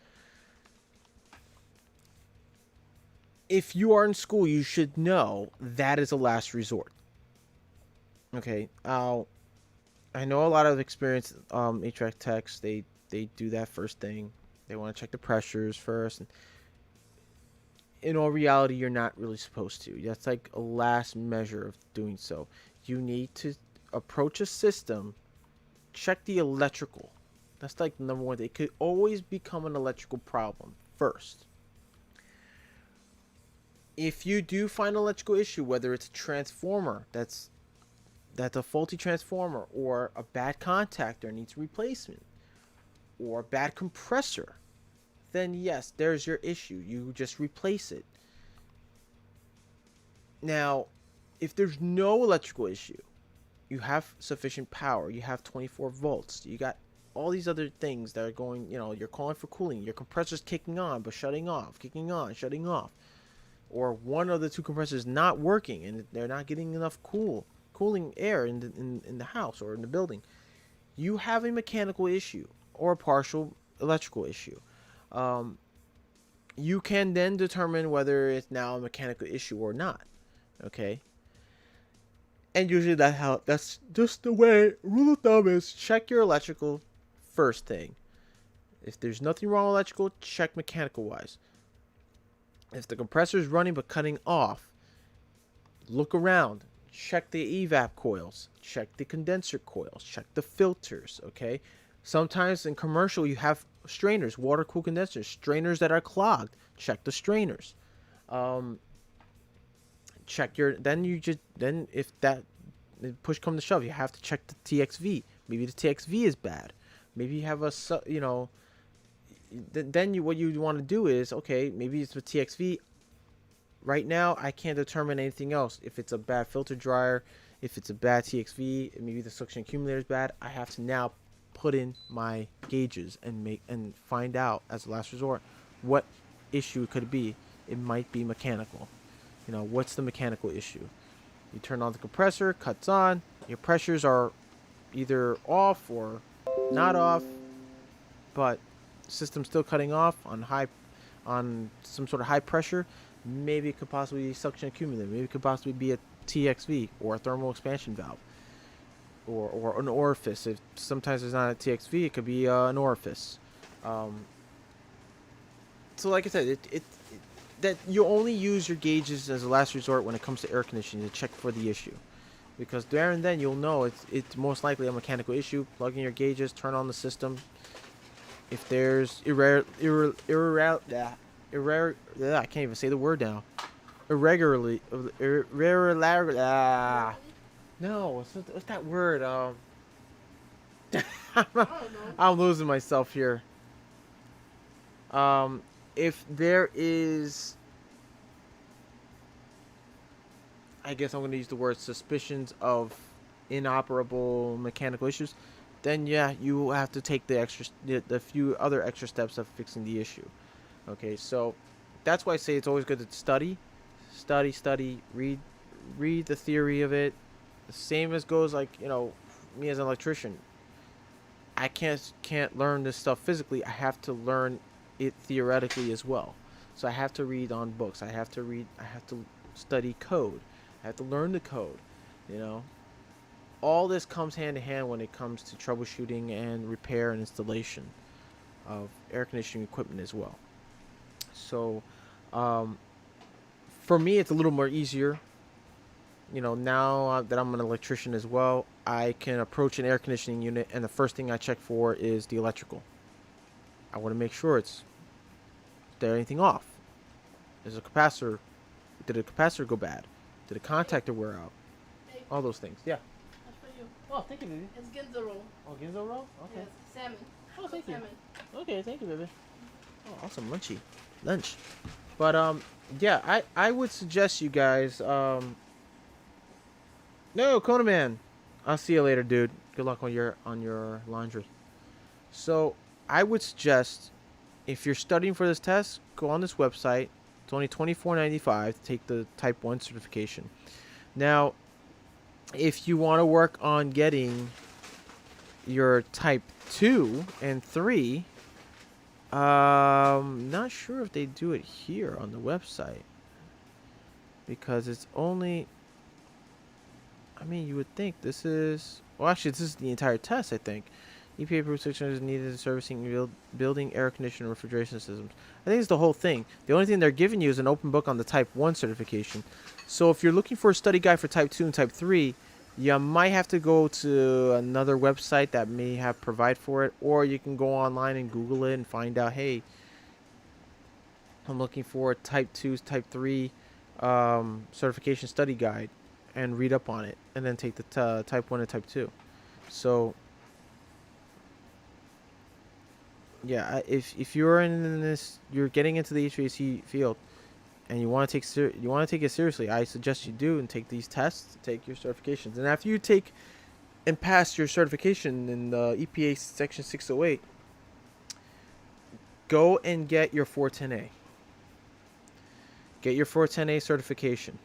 If you are in school, you should know that is a last resort. Okay, I know a lot of experienced HVAC techs. They do that first thing. They want to check the pressures first. And in all reality, you're not really supposed to. That's like a last measure of doing so. You need to approach a system, check the electrical. That's like number one. It could always become an electrical problem first. If you do find an electrical issue, whether it's a transformer that's a faulty transformer, or a bad contactor needs replacement, or a bad compressor, then yes, there's your issue. You just replace it. Now, if there's no electrical issue, you have sufficient power, you have 24 volts, you got all these other things that are going, you're calling for cooling, your compressor's kicking on but shutting off, kicking on, shutting off, or one of the two compressors not working and they're not getting enough cooling air in the house or in the building, you have a mechanical issue or a partial electrical issue. You can then determine whether it's now a mechanical issue or not. Okay. And usually that's just the way. Rule of thumb is check your electrical first thing. If there's nothing wrong with electrical, check mechanical wise. If the compressor is running but cutting off, look around. Check the evap coils. Check the condenser coils. Check the filters. Okay. Sometimes in commercial you have strainers, water cooled condensers, strainers that are clogged. Check the strainers. Check your. Then if that push come to shove, you have to check the TXV. Maybe the TXV is bad. Maybe you have then what you want to do is, okay, maybe it's the TXV. Right now, I can't determine anything else. If it's a bad filter dryer, if it's a bad TXV, maybe the suction accumulator is bad. I have to now put in my gauges and find out as a last resort what issue it could be. It might be mechanical. What's the mechanical issue? You turn on the compressor, cuts on, your pressures are either off or not off, but the system's still cutting off on some sort of high pressure. Maybe it could possibly be suction accumulator. Maybe it could possibly be a TXV or a thermal expansion valve, or an orifice. If sometimes it's not a TXV, it could be an orifice. So like I said, that you only use your gauges as a last resort when it comes to air conditioning to check for the issue, because there and then you'll know it's most likely a mechanical issue. Plug in your gauges, turn on the system. If there's I can't even say the word now. No, what's that word? I'm losing myself here. If there is, I guess I'm going to use the word suspicions of inoperable mechanical issues, then yeah, you have to take the few other extra steps of fixing the issue. Okay, so that's why I say it's always good to study, read the theory of it. The same as goes like, me as an electrician. I can't learn this stuff physically. I have to learn it theoretically as well. So I have to read on books. I have to study code. I have to learn the code, all this comes hand in hand when it comes to troubleshooting and repair and installation of air conditioning equipment as well. So, um, for me, it's a little more easier. Now that I'm an electrician as well, I can approach an air conditioning unit, and the first thing I check for is the electrical. I want to make sure is there anything off? Is a capacitor? Did a capacitor go bad? Did a contactor wear out? All those things. Yeah. That's for you. Oh, thank you, baby. It's Ginza roll. Oh, Ginza roll? Okay. Yes, salmon. Oh, thank you. Salmon. Okay, thank you, baby. Oh, awesome. Lunch. But, yeah, I would suggest you guys, no, Kona Man. I'll see you later, dude. Good luck on your laundry. So, I would suggest, if you're studying for this test, go on this website. It's only $24.95 to take the Type 1 certification. Now, if you want to work on getting your Type 2 and 3, not sure if they do it here on the website. Because it's only... I mean, you would think this is... Well, actually, this is the entire test, I think. EPA approved section is needed in servicing building air conditioning and refrigeration systems. I think it's the whole thing. The only thing they're giving you is an open book on the Type 1 certification. So if you're looking for a study guide for Type 2 and Type 3, you might have to go to another website that may have provide for it. Or you can go online and Google it and find out, hey, I'm looking for a Type 2, Type 3 certification study guide, and read up on it. And then take the Type 1 and Type 2. So... yeah, if you're in this, you're getting into the HVAC field, and you want to take it seriously, I suggest you do and take these tests, take your certifications, and after you take and pass your certification in the EPA Section 608, go and get your 410A. Get your 410A certification.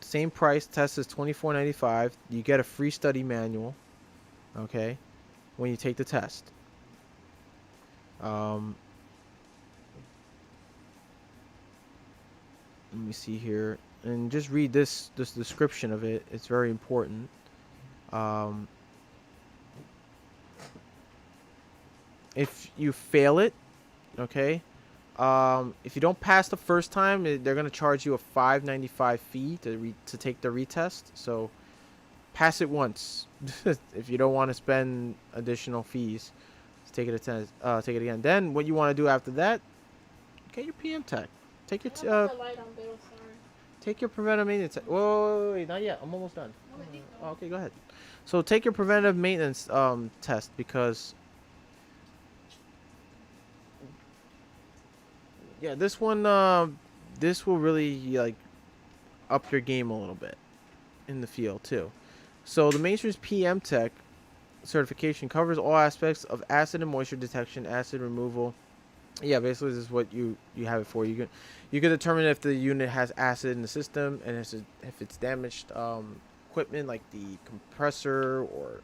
Same price, test is $24.95. You get a free study manual, okay, when you take the test. Let me see here, and just read this description of it. It's very important. If you fail it, okay, if you don't pass the first time, they're gonna charge you a $5.95 fee to take the retest. So pass it once if you don't want to spend additional fees. Take it again. Then what you want to do after that? Get your PM tech. Take your take your preventive maintenance. Wait, not yet. I'm almost done. Okay, go ahead. So take your preventive maintenance test, because yeah, this one this will really like up your game a little bit in the field too. So the mainstream's PM tech certification covers all aspects of acid and moisture detection, acid removal. Yeah, basically this is what you have it for. You can determine if the unit has acid in the system, and if it's damaged equipment like the compressor, or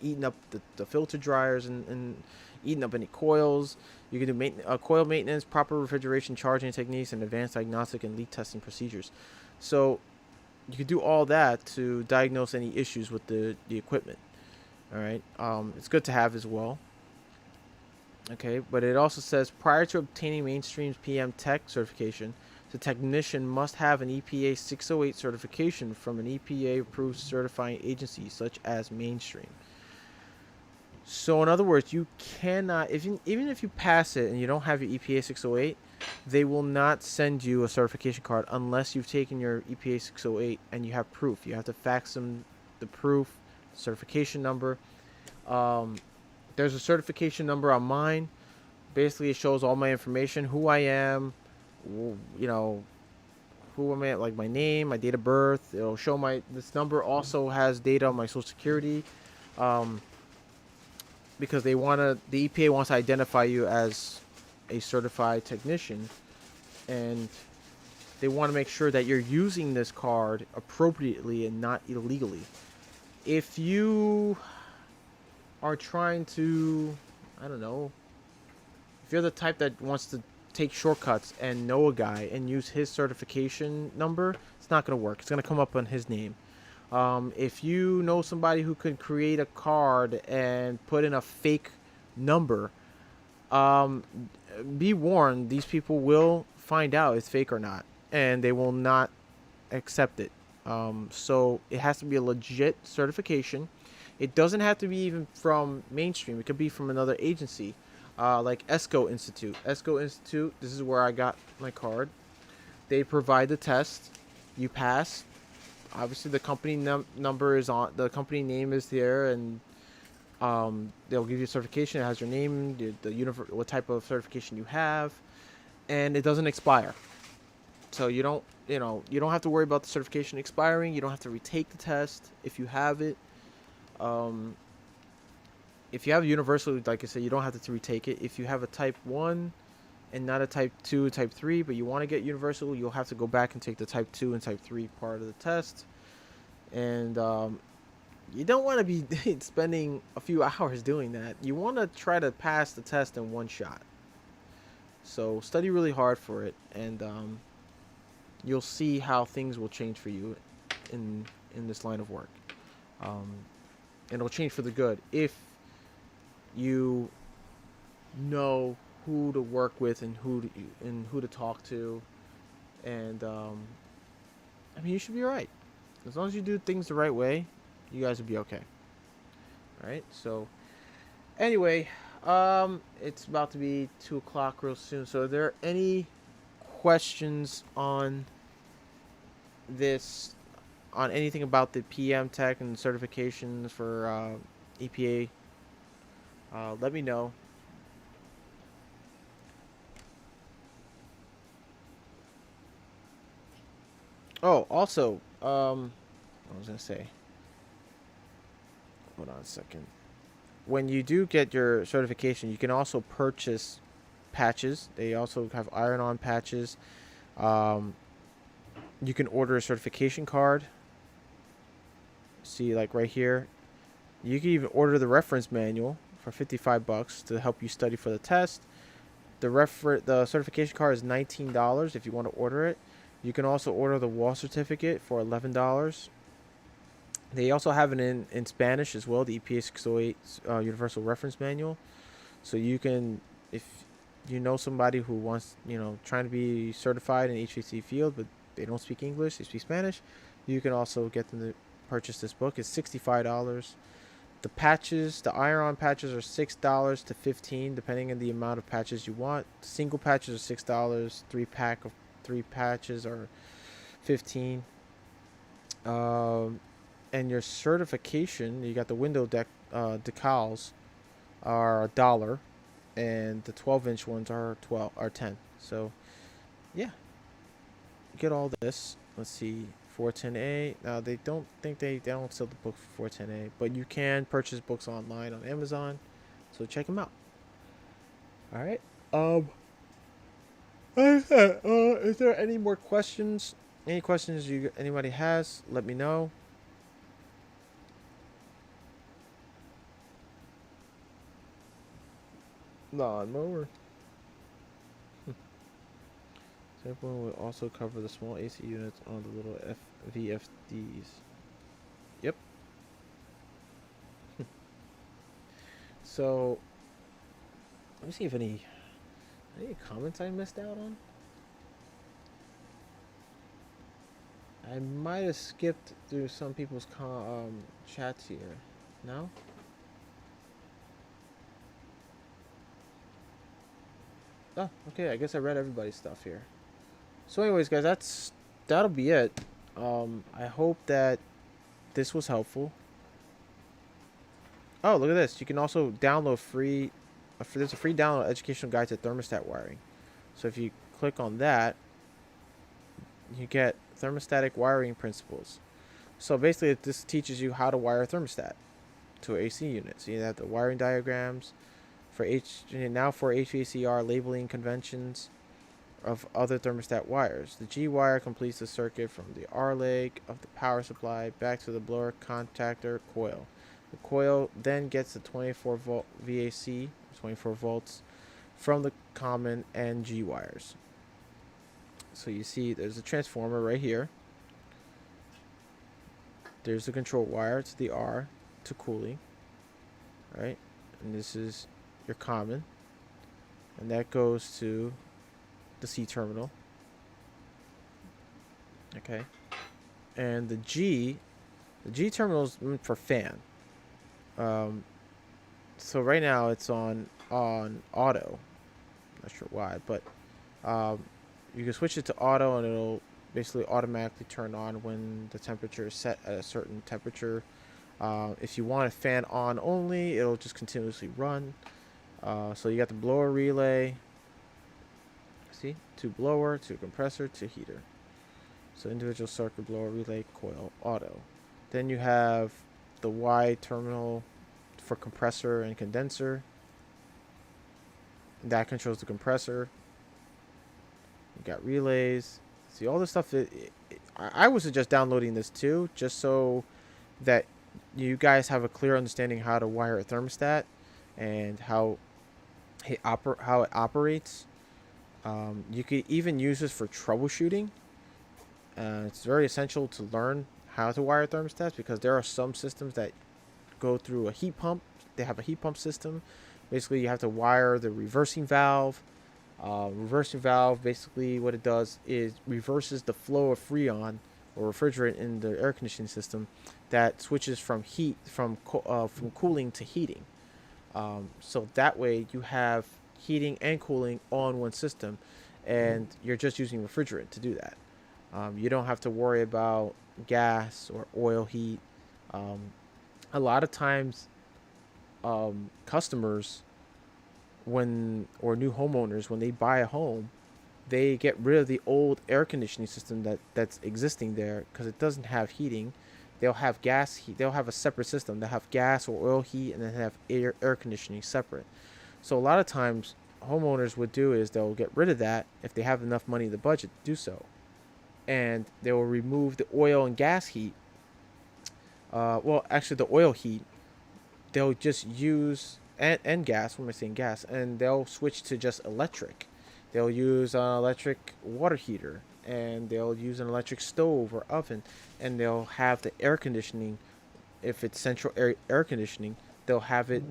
eating up the filter dryers and eating up any coils. You can do coil maintenance, proper refrigeration charging techniques, and advanced diagnostic and leak testing procedures. So you can do all that to diagnose any issues with the equipment. All right, it's good to have as well. Okay, but it also says prior to obtaining Mainstream's PM Tech certification, the technician must have an EPA 608 certification from an EPA-approved certifying agency such as Mainstream. So in other words, you cannot, even if you pass it and you don't have your EPA 608, they will not send you a certification card unless you've taken your EPA 608 and you have proof. You have to fax them the proof, certification number. There's a certification number on mine. Basically, it shows all my information, who I am, who am I, like my name, my date of birth. It'll show this number also has data on my social security, because the EPA wants to identify you as a certified technician, and they want to make sure that you're using this card appropriately and not illegally. If you are trying to, I don't know, if you're the type that wants to take shortcuts and know a guy and use his certification number, it's not going to work. It's going to come up on his name. If you know somebody who could create a card and put in a fake number, um, be warned, these people will find out it's fake or not, and they will not accept it. So it has to be a legit certification. It doesn't have to be even from mainstream. It could be from another agency, like ESCO Institute. ESCO Institute. This is where I got my card. They provide the test. You pass. Obviously, the company number is on. The company name is there, and they'll give you a certification. It has your name, what type of certification you have, and it doesn't expire. So you don't have to worry about the certification expiring. You don't have to retake the test if you have it. Um, if you have universal, like I said, you don't have to retake it. If you have a type 1 and not a type 2, type 3, but you want to get universal, you'll have to go back and take the type 2 and type 3 part of the test. And you don't want to be spending a few hours doing that. You want to try to pass the test in one shot. So study really hard for it, and you'll see how things will change for you in this line of work. Um, and it'll change for the good if you know who to work with and who to talk to, and I mean, you should be alright as long as you do things the right way. You guys will be okay. All right. So anyway, it's about to be 2 o'clock real soon. So, are there any questions on this, on anything about the PM Tech and certifications for EPA? Let me know. Oh, also, I was gonna say, hold on a second. When you do get your certification, you can also purchase patches. They also have iron-on patches. Um, you can order a certification card. See, like right here, you can even order the reference manual for $55 to help you study for the test. The certification card is $19 if you want to order it. You can also order the wall certificate for $11. They also have it in Spanish as well, the EPA 608 Universal Reference Manual. So you can, if you know somebody who wants, trying to be certified in HVAC field, but they don't speak English, they speak Spanish, you can also get them to purchase this book. It's $65. The patches, the iron-on patches, are $6 to $15, depending on the amount of patches you want. Single patches are $6. 3-pack of 3 patches are $15. And your certification, you got the window decals are $1, and the 12-inch ones are 10. So yeah, get all this. Let's see, 410A. Now they don't sell the book for 410A, but you can purchase books online on Amazon, so check them out. All right. Is there any more questions? Any questions anybody has? Let me know. Lawnmower. Sample will also cover the small AC units on the little VFDs. Yep. So, let me see if any comments I missed out on. I might have skipped through some people's chats here. No? Oh, okay. I guess I read everybody's stuff here. So, anyways, guys, that'll be it. I hope that this was helpful. Oh, look at this! You can also download there's a free download educational guide to thermostat wiring. So if you click on that, you get thermostatic wiring principles. So basically, this teaches you how to wire a thermostat to an AC unit. So you have the wiring diagrams for HVACR labeling conventions of other thermostat wires. The G wire completes the circuit from the R leg of the power supply back to the blower contactor coil. The coil then gets the 24-volt VAC, 24 volts, from the common and G wires. So you see there's a transformer right here. there's the control wire to the R to cooling, right? And this is your common, and that goes to the C terminal. Okay, and the G terminal is for fan. Um, so right now it's on auto. Not sure why, but um, you can switch it to auto, and it'll basically automatically turn on when the temperature is set at a certain temperature. If you want a fan on only, it'll just continuously run. So you got the blower relay. See, to blower, to compressor, to heater. So individual circuit, blower relay, coil, auto. Then you have the Y terminal for compressor and condenser. That controls the compressor. You got relays. See, all this stuff. I would suggest downloading this too, just so that you guys have a clear understanding how to wire a thermostat and how it operates. You could even use this for troubleshooting. It's very essential to learn how to wire thermostats because there are some systems that go through a heat pump. They have a heat pump system. Basically, you have to wire the reversing valve. Reversing valve, basically what it does is reverses the flow of freon or refrigerant in the air conditioning system that switches from cooling to heating. So that way you have heating and cooling all in one system, and you're just using refrigerant to do that. You don't have to worry about gas or oil heat. A lot of times, customers or new homeowners, when they buy a home, they get rid of the old air conditioning system that's existing there because it doesn't have heating. They'll have gas heat. They'll have a separate system. They'll have gas or oil heat, and then have air conditioning separate. So a lot of times, homeowners would do is they'll get rid of that if they have enough money in the budget to do so, and they will remove the oil and gas heat. Well, actually, the oil heat, they'll just use and gas. What am I saying? Gas, and they'll switch to just electric. They'll use an electric water heater, and they'll use an electric stove or oven, and they'll have the air conditioning. If it's central air conditioning, they'll have it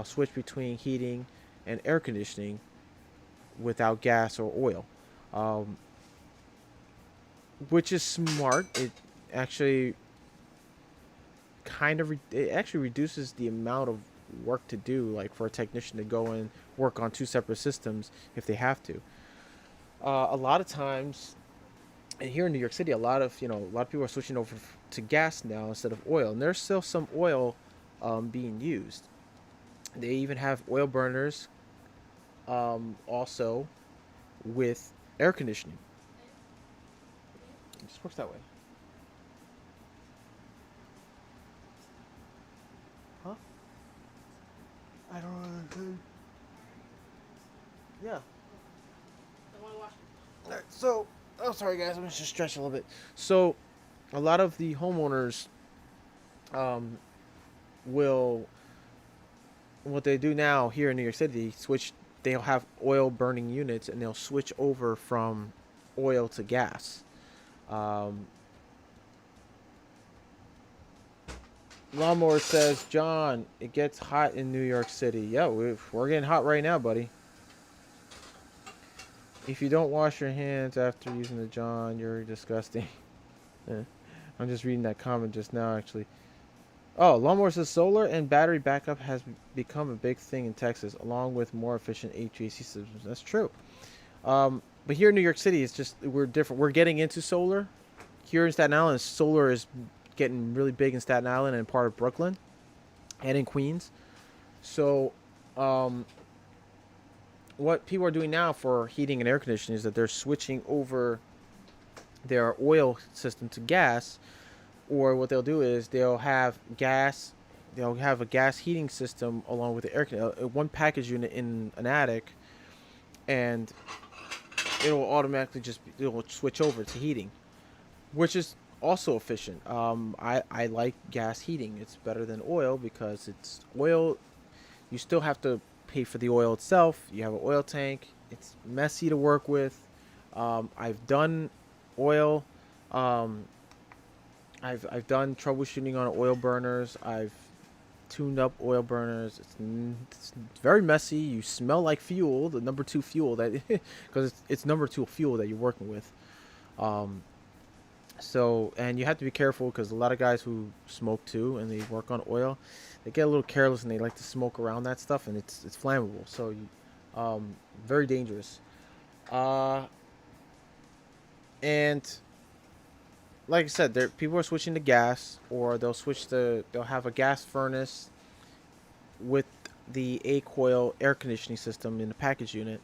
switch between heating and air conditioning without gas or oil, which is smart. It actually it actually reduces the amount of work to do, like for a technician to go and work on two separate systems if they have to. A lot of times, and here in New York City, a lot of people are switching over to gas now instead of oil, and there's still some oil being used. They even have oil burners, also with air conditioning. It just works that way. Huh? I don't know. Yeah. I want to wash it. Alright, so, oh, sorry guys, I'm just stretch a little bit. So, a lot of the homeowners, will, what they do now here in New York City, they'll have oil burning units, and they'll switch over from oil to gas. Lawnmower says, John, it gets hot in New York City. Yeah, we're getting hot right now, buddy. If you don't wash your hands after using the John, you're disgusting. I'm just reading that comment just now, actually. Oh, Lawnmower says solar and battery backup has become a big thing in Texas, along with more efficient HVAC systems. That's true. But here in New York City, it's just we're different. We're getting into solar. Here in Staten Island, solar is getting really big in Staten Island and part of Brooklyn and in Queens. So, what people are doing now for heating and air conditioning is that they're switching over their oil system to gas, or what they'll do is they'll have a gas heating system along with the one package unit in an attic, and it'll automatically it'll switch over to heating, which is also efficient. I like gas heating. It's better than oil because it's oil. You still have to pay for the oil itself. You have an oil tank. It's messy to work with. I've done oil I've done troubleshooting on oil burners. I've tuned up oil burners. It's very messy. You smell like fuel, the number two fuel that, because it's number two fuel that you're working with. Um, so and you have to be careful because a lot of guys who smoke too and they work on oil, they get a little careless and they like to smoke around that stuff and it's flammable. So very dangerous. Uh, and like I said, there people are switching to gas, or they'll have a gas furnace with the A coil air conditioning system in the package unit,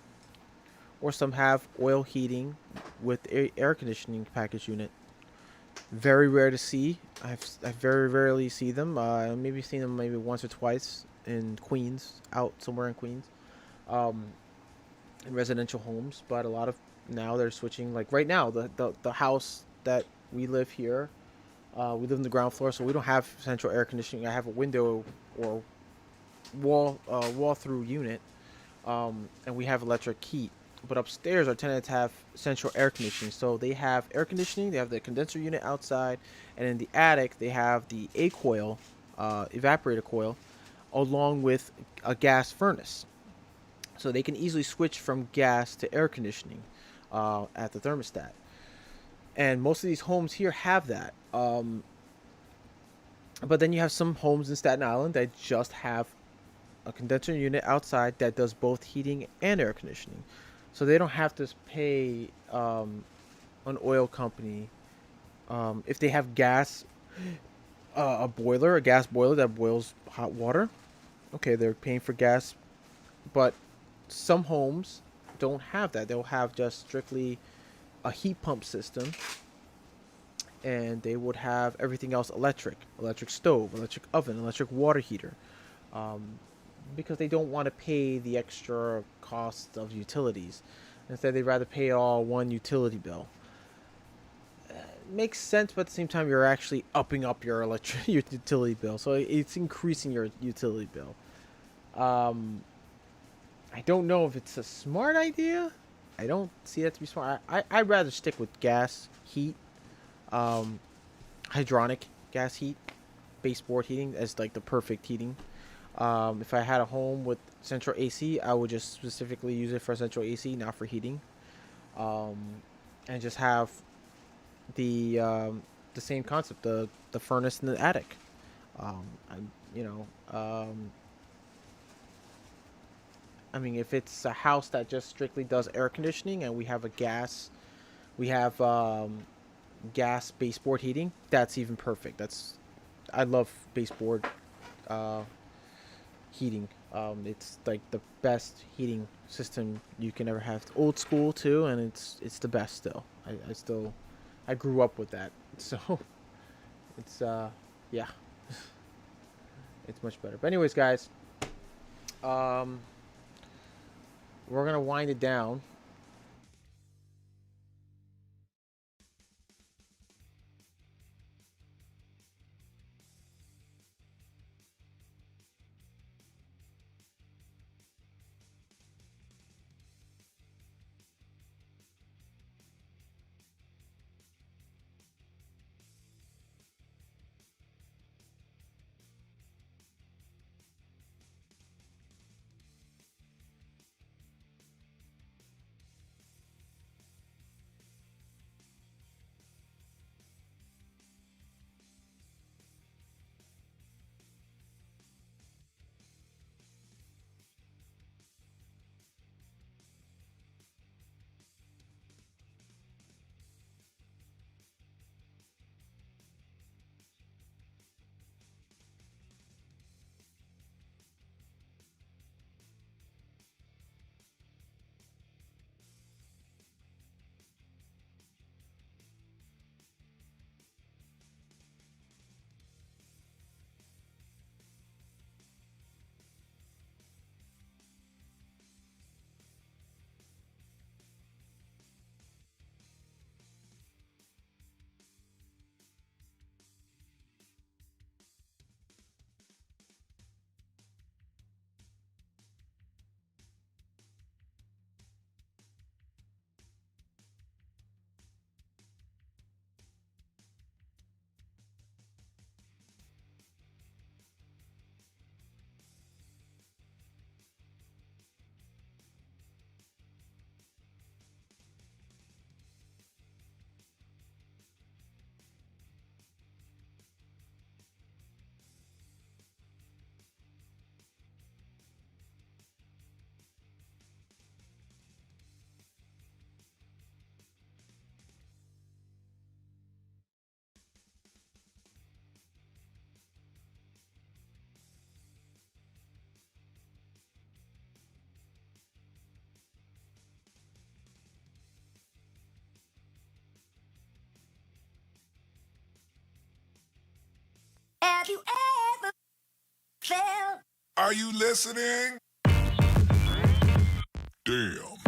or some have oil heating with air conditioning package unit. Very rare to see. I very rarely see them. Maybe seen them maybe once or twice in Queens, out somewhere in Queens, um, in residential homes. But a lot of now they're switching. Like right now, the house that we live here, we live in the ground floor, so we don't have central air conditioning. I have a window or wall through unit, and we have electric heat. But upstairs, our tenants have central air conditioning, so they have air conditioning. They have the condenser unit outside, and in the attic they have the A coil, evaporator coil, along with a gas furnace. So they can easily switch from gas to air conditioning at the thermostat. And most of these homes here have that. But then you have some homes in Staten Island that just have a condenser unit outside that does both heating and air conditioning. So they don't have to pay an oil company if they have gas, a gas boiler that boils hot water. Okay, they're paying for gas, but some homes don't have that. They'll have just strictly a heat pump system, and they would have everything else electric stove, electric oven, electric water heater, um, because they don't want to pay the extra cost of utilities. Instead, they'd rather pay it all one utility bill. Makes sense, but at the same time, you're actually upping up your your utility bill, so it's increasing your utility bill. Um, I don't know if it's a smart idea. I don't see that to be smart. I'd rather stick with gas heat, um, hydronic gas heat, baseboard heating as like the perfect heating. If I had a home with central AC, I would just specifically use it for central AC, not for heating, um, and just have the same concept, the furnace in the attic. I, you know, I mean, if it's a house that just strictly does air conditioning and we have gas baseboard heating. That's even perfect. I love baseboard uh, heating. It's like the best heating system you can ever have. It's old school too, and it's the best still. I grew up with that, so it's yeah, it's much better. But anyways, guys, um, we're gonna wind it down. Are you listening? Damn.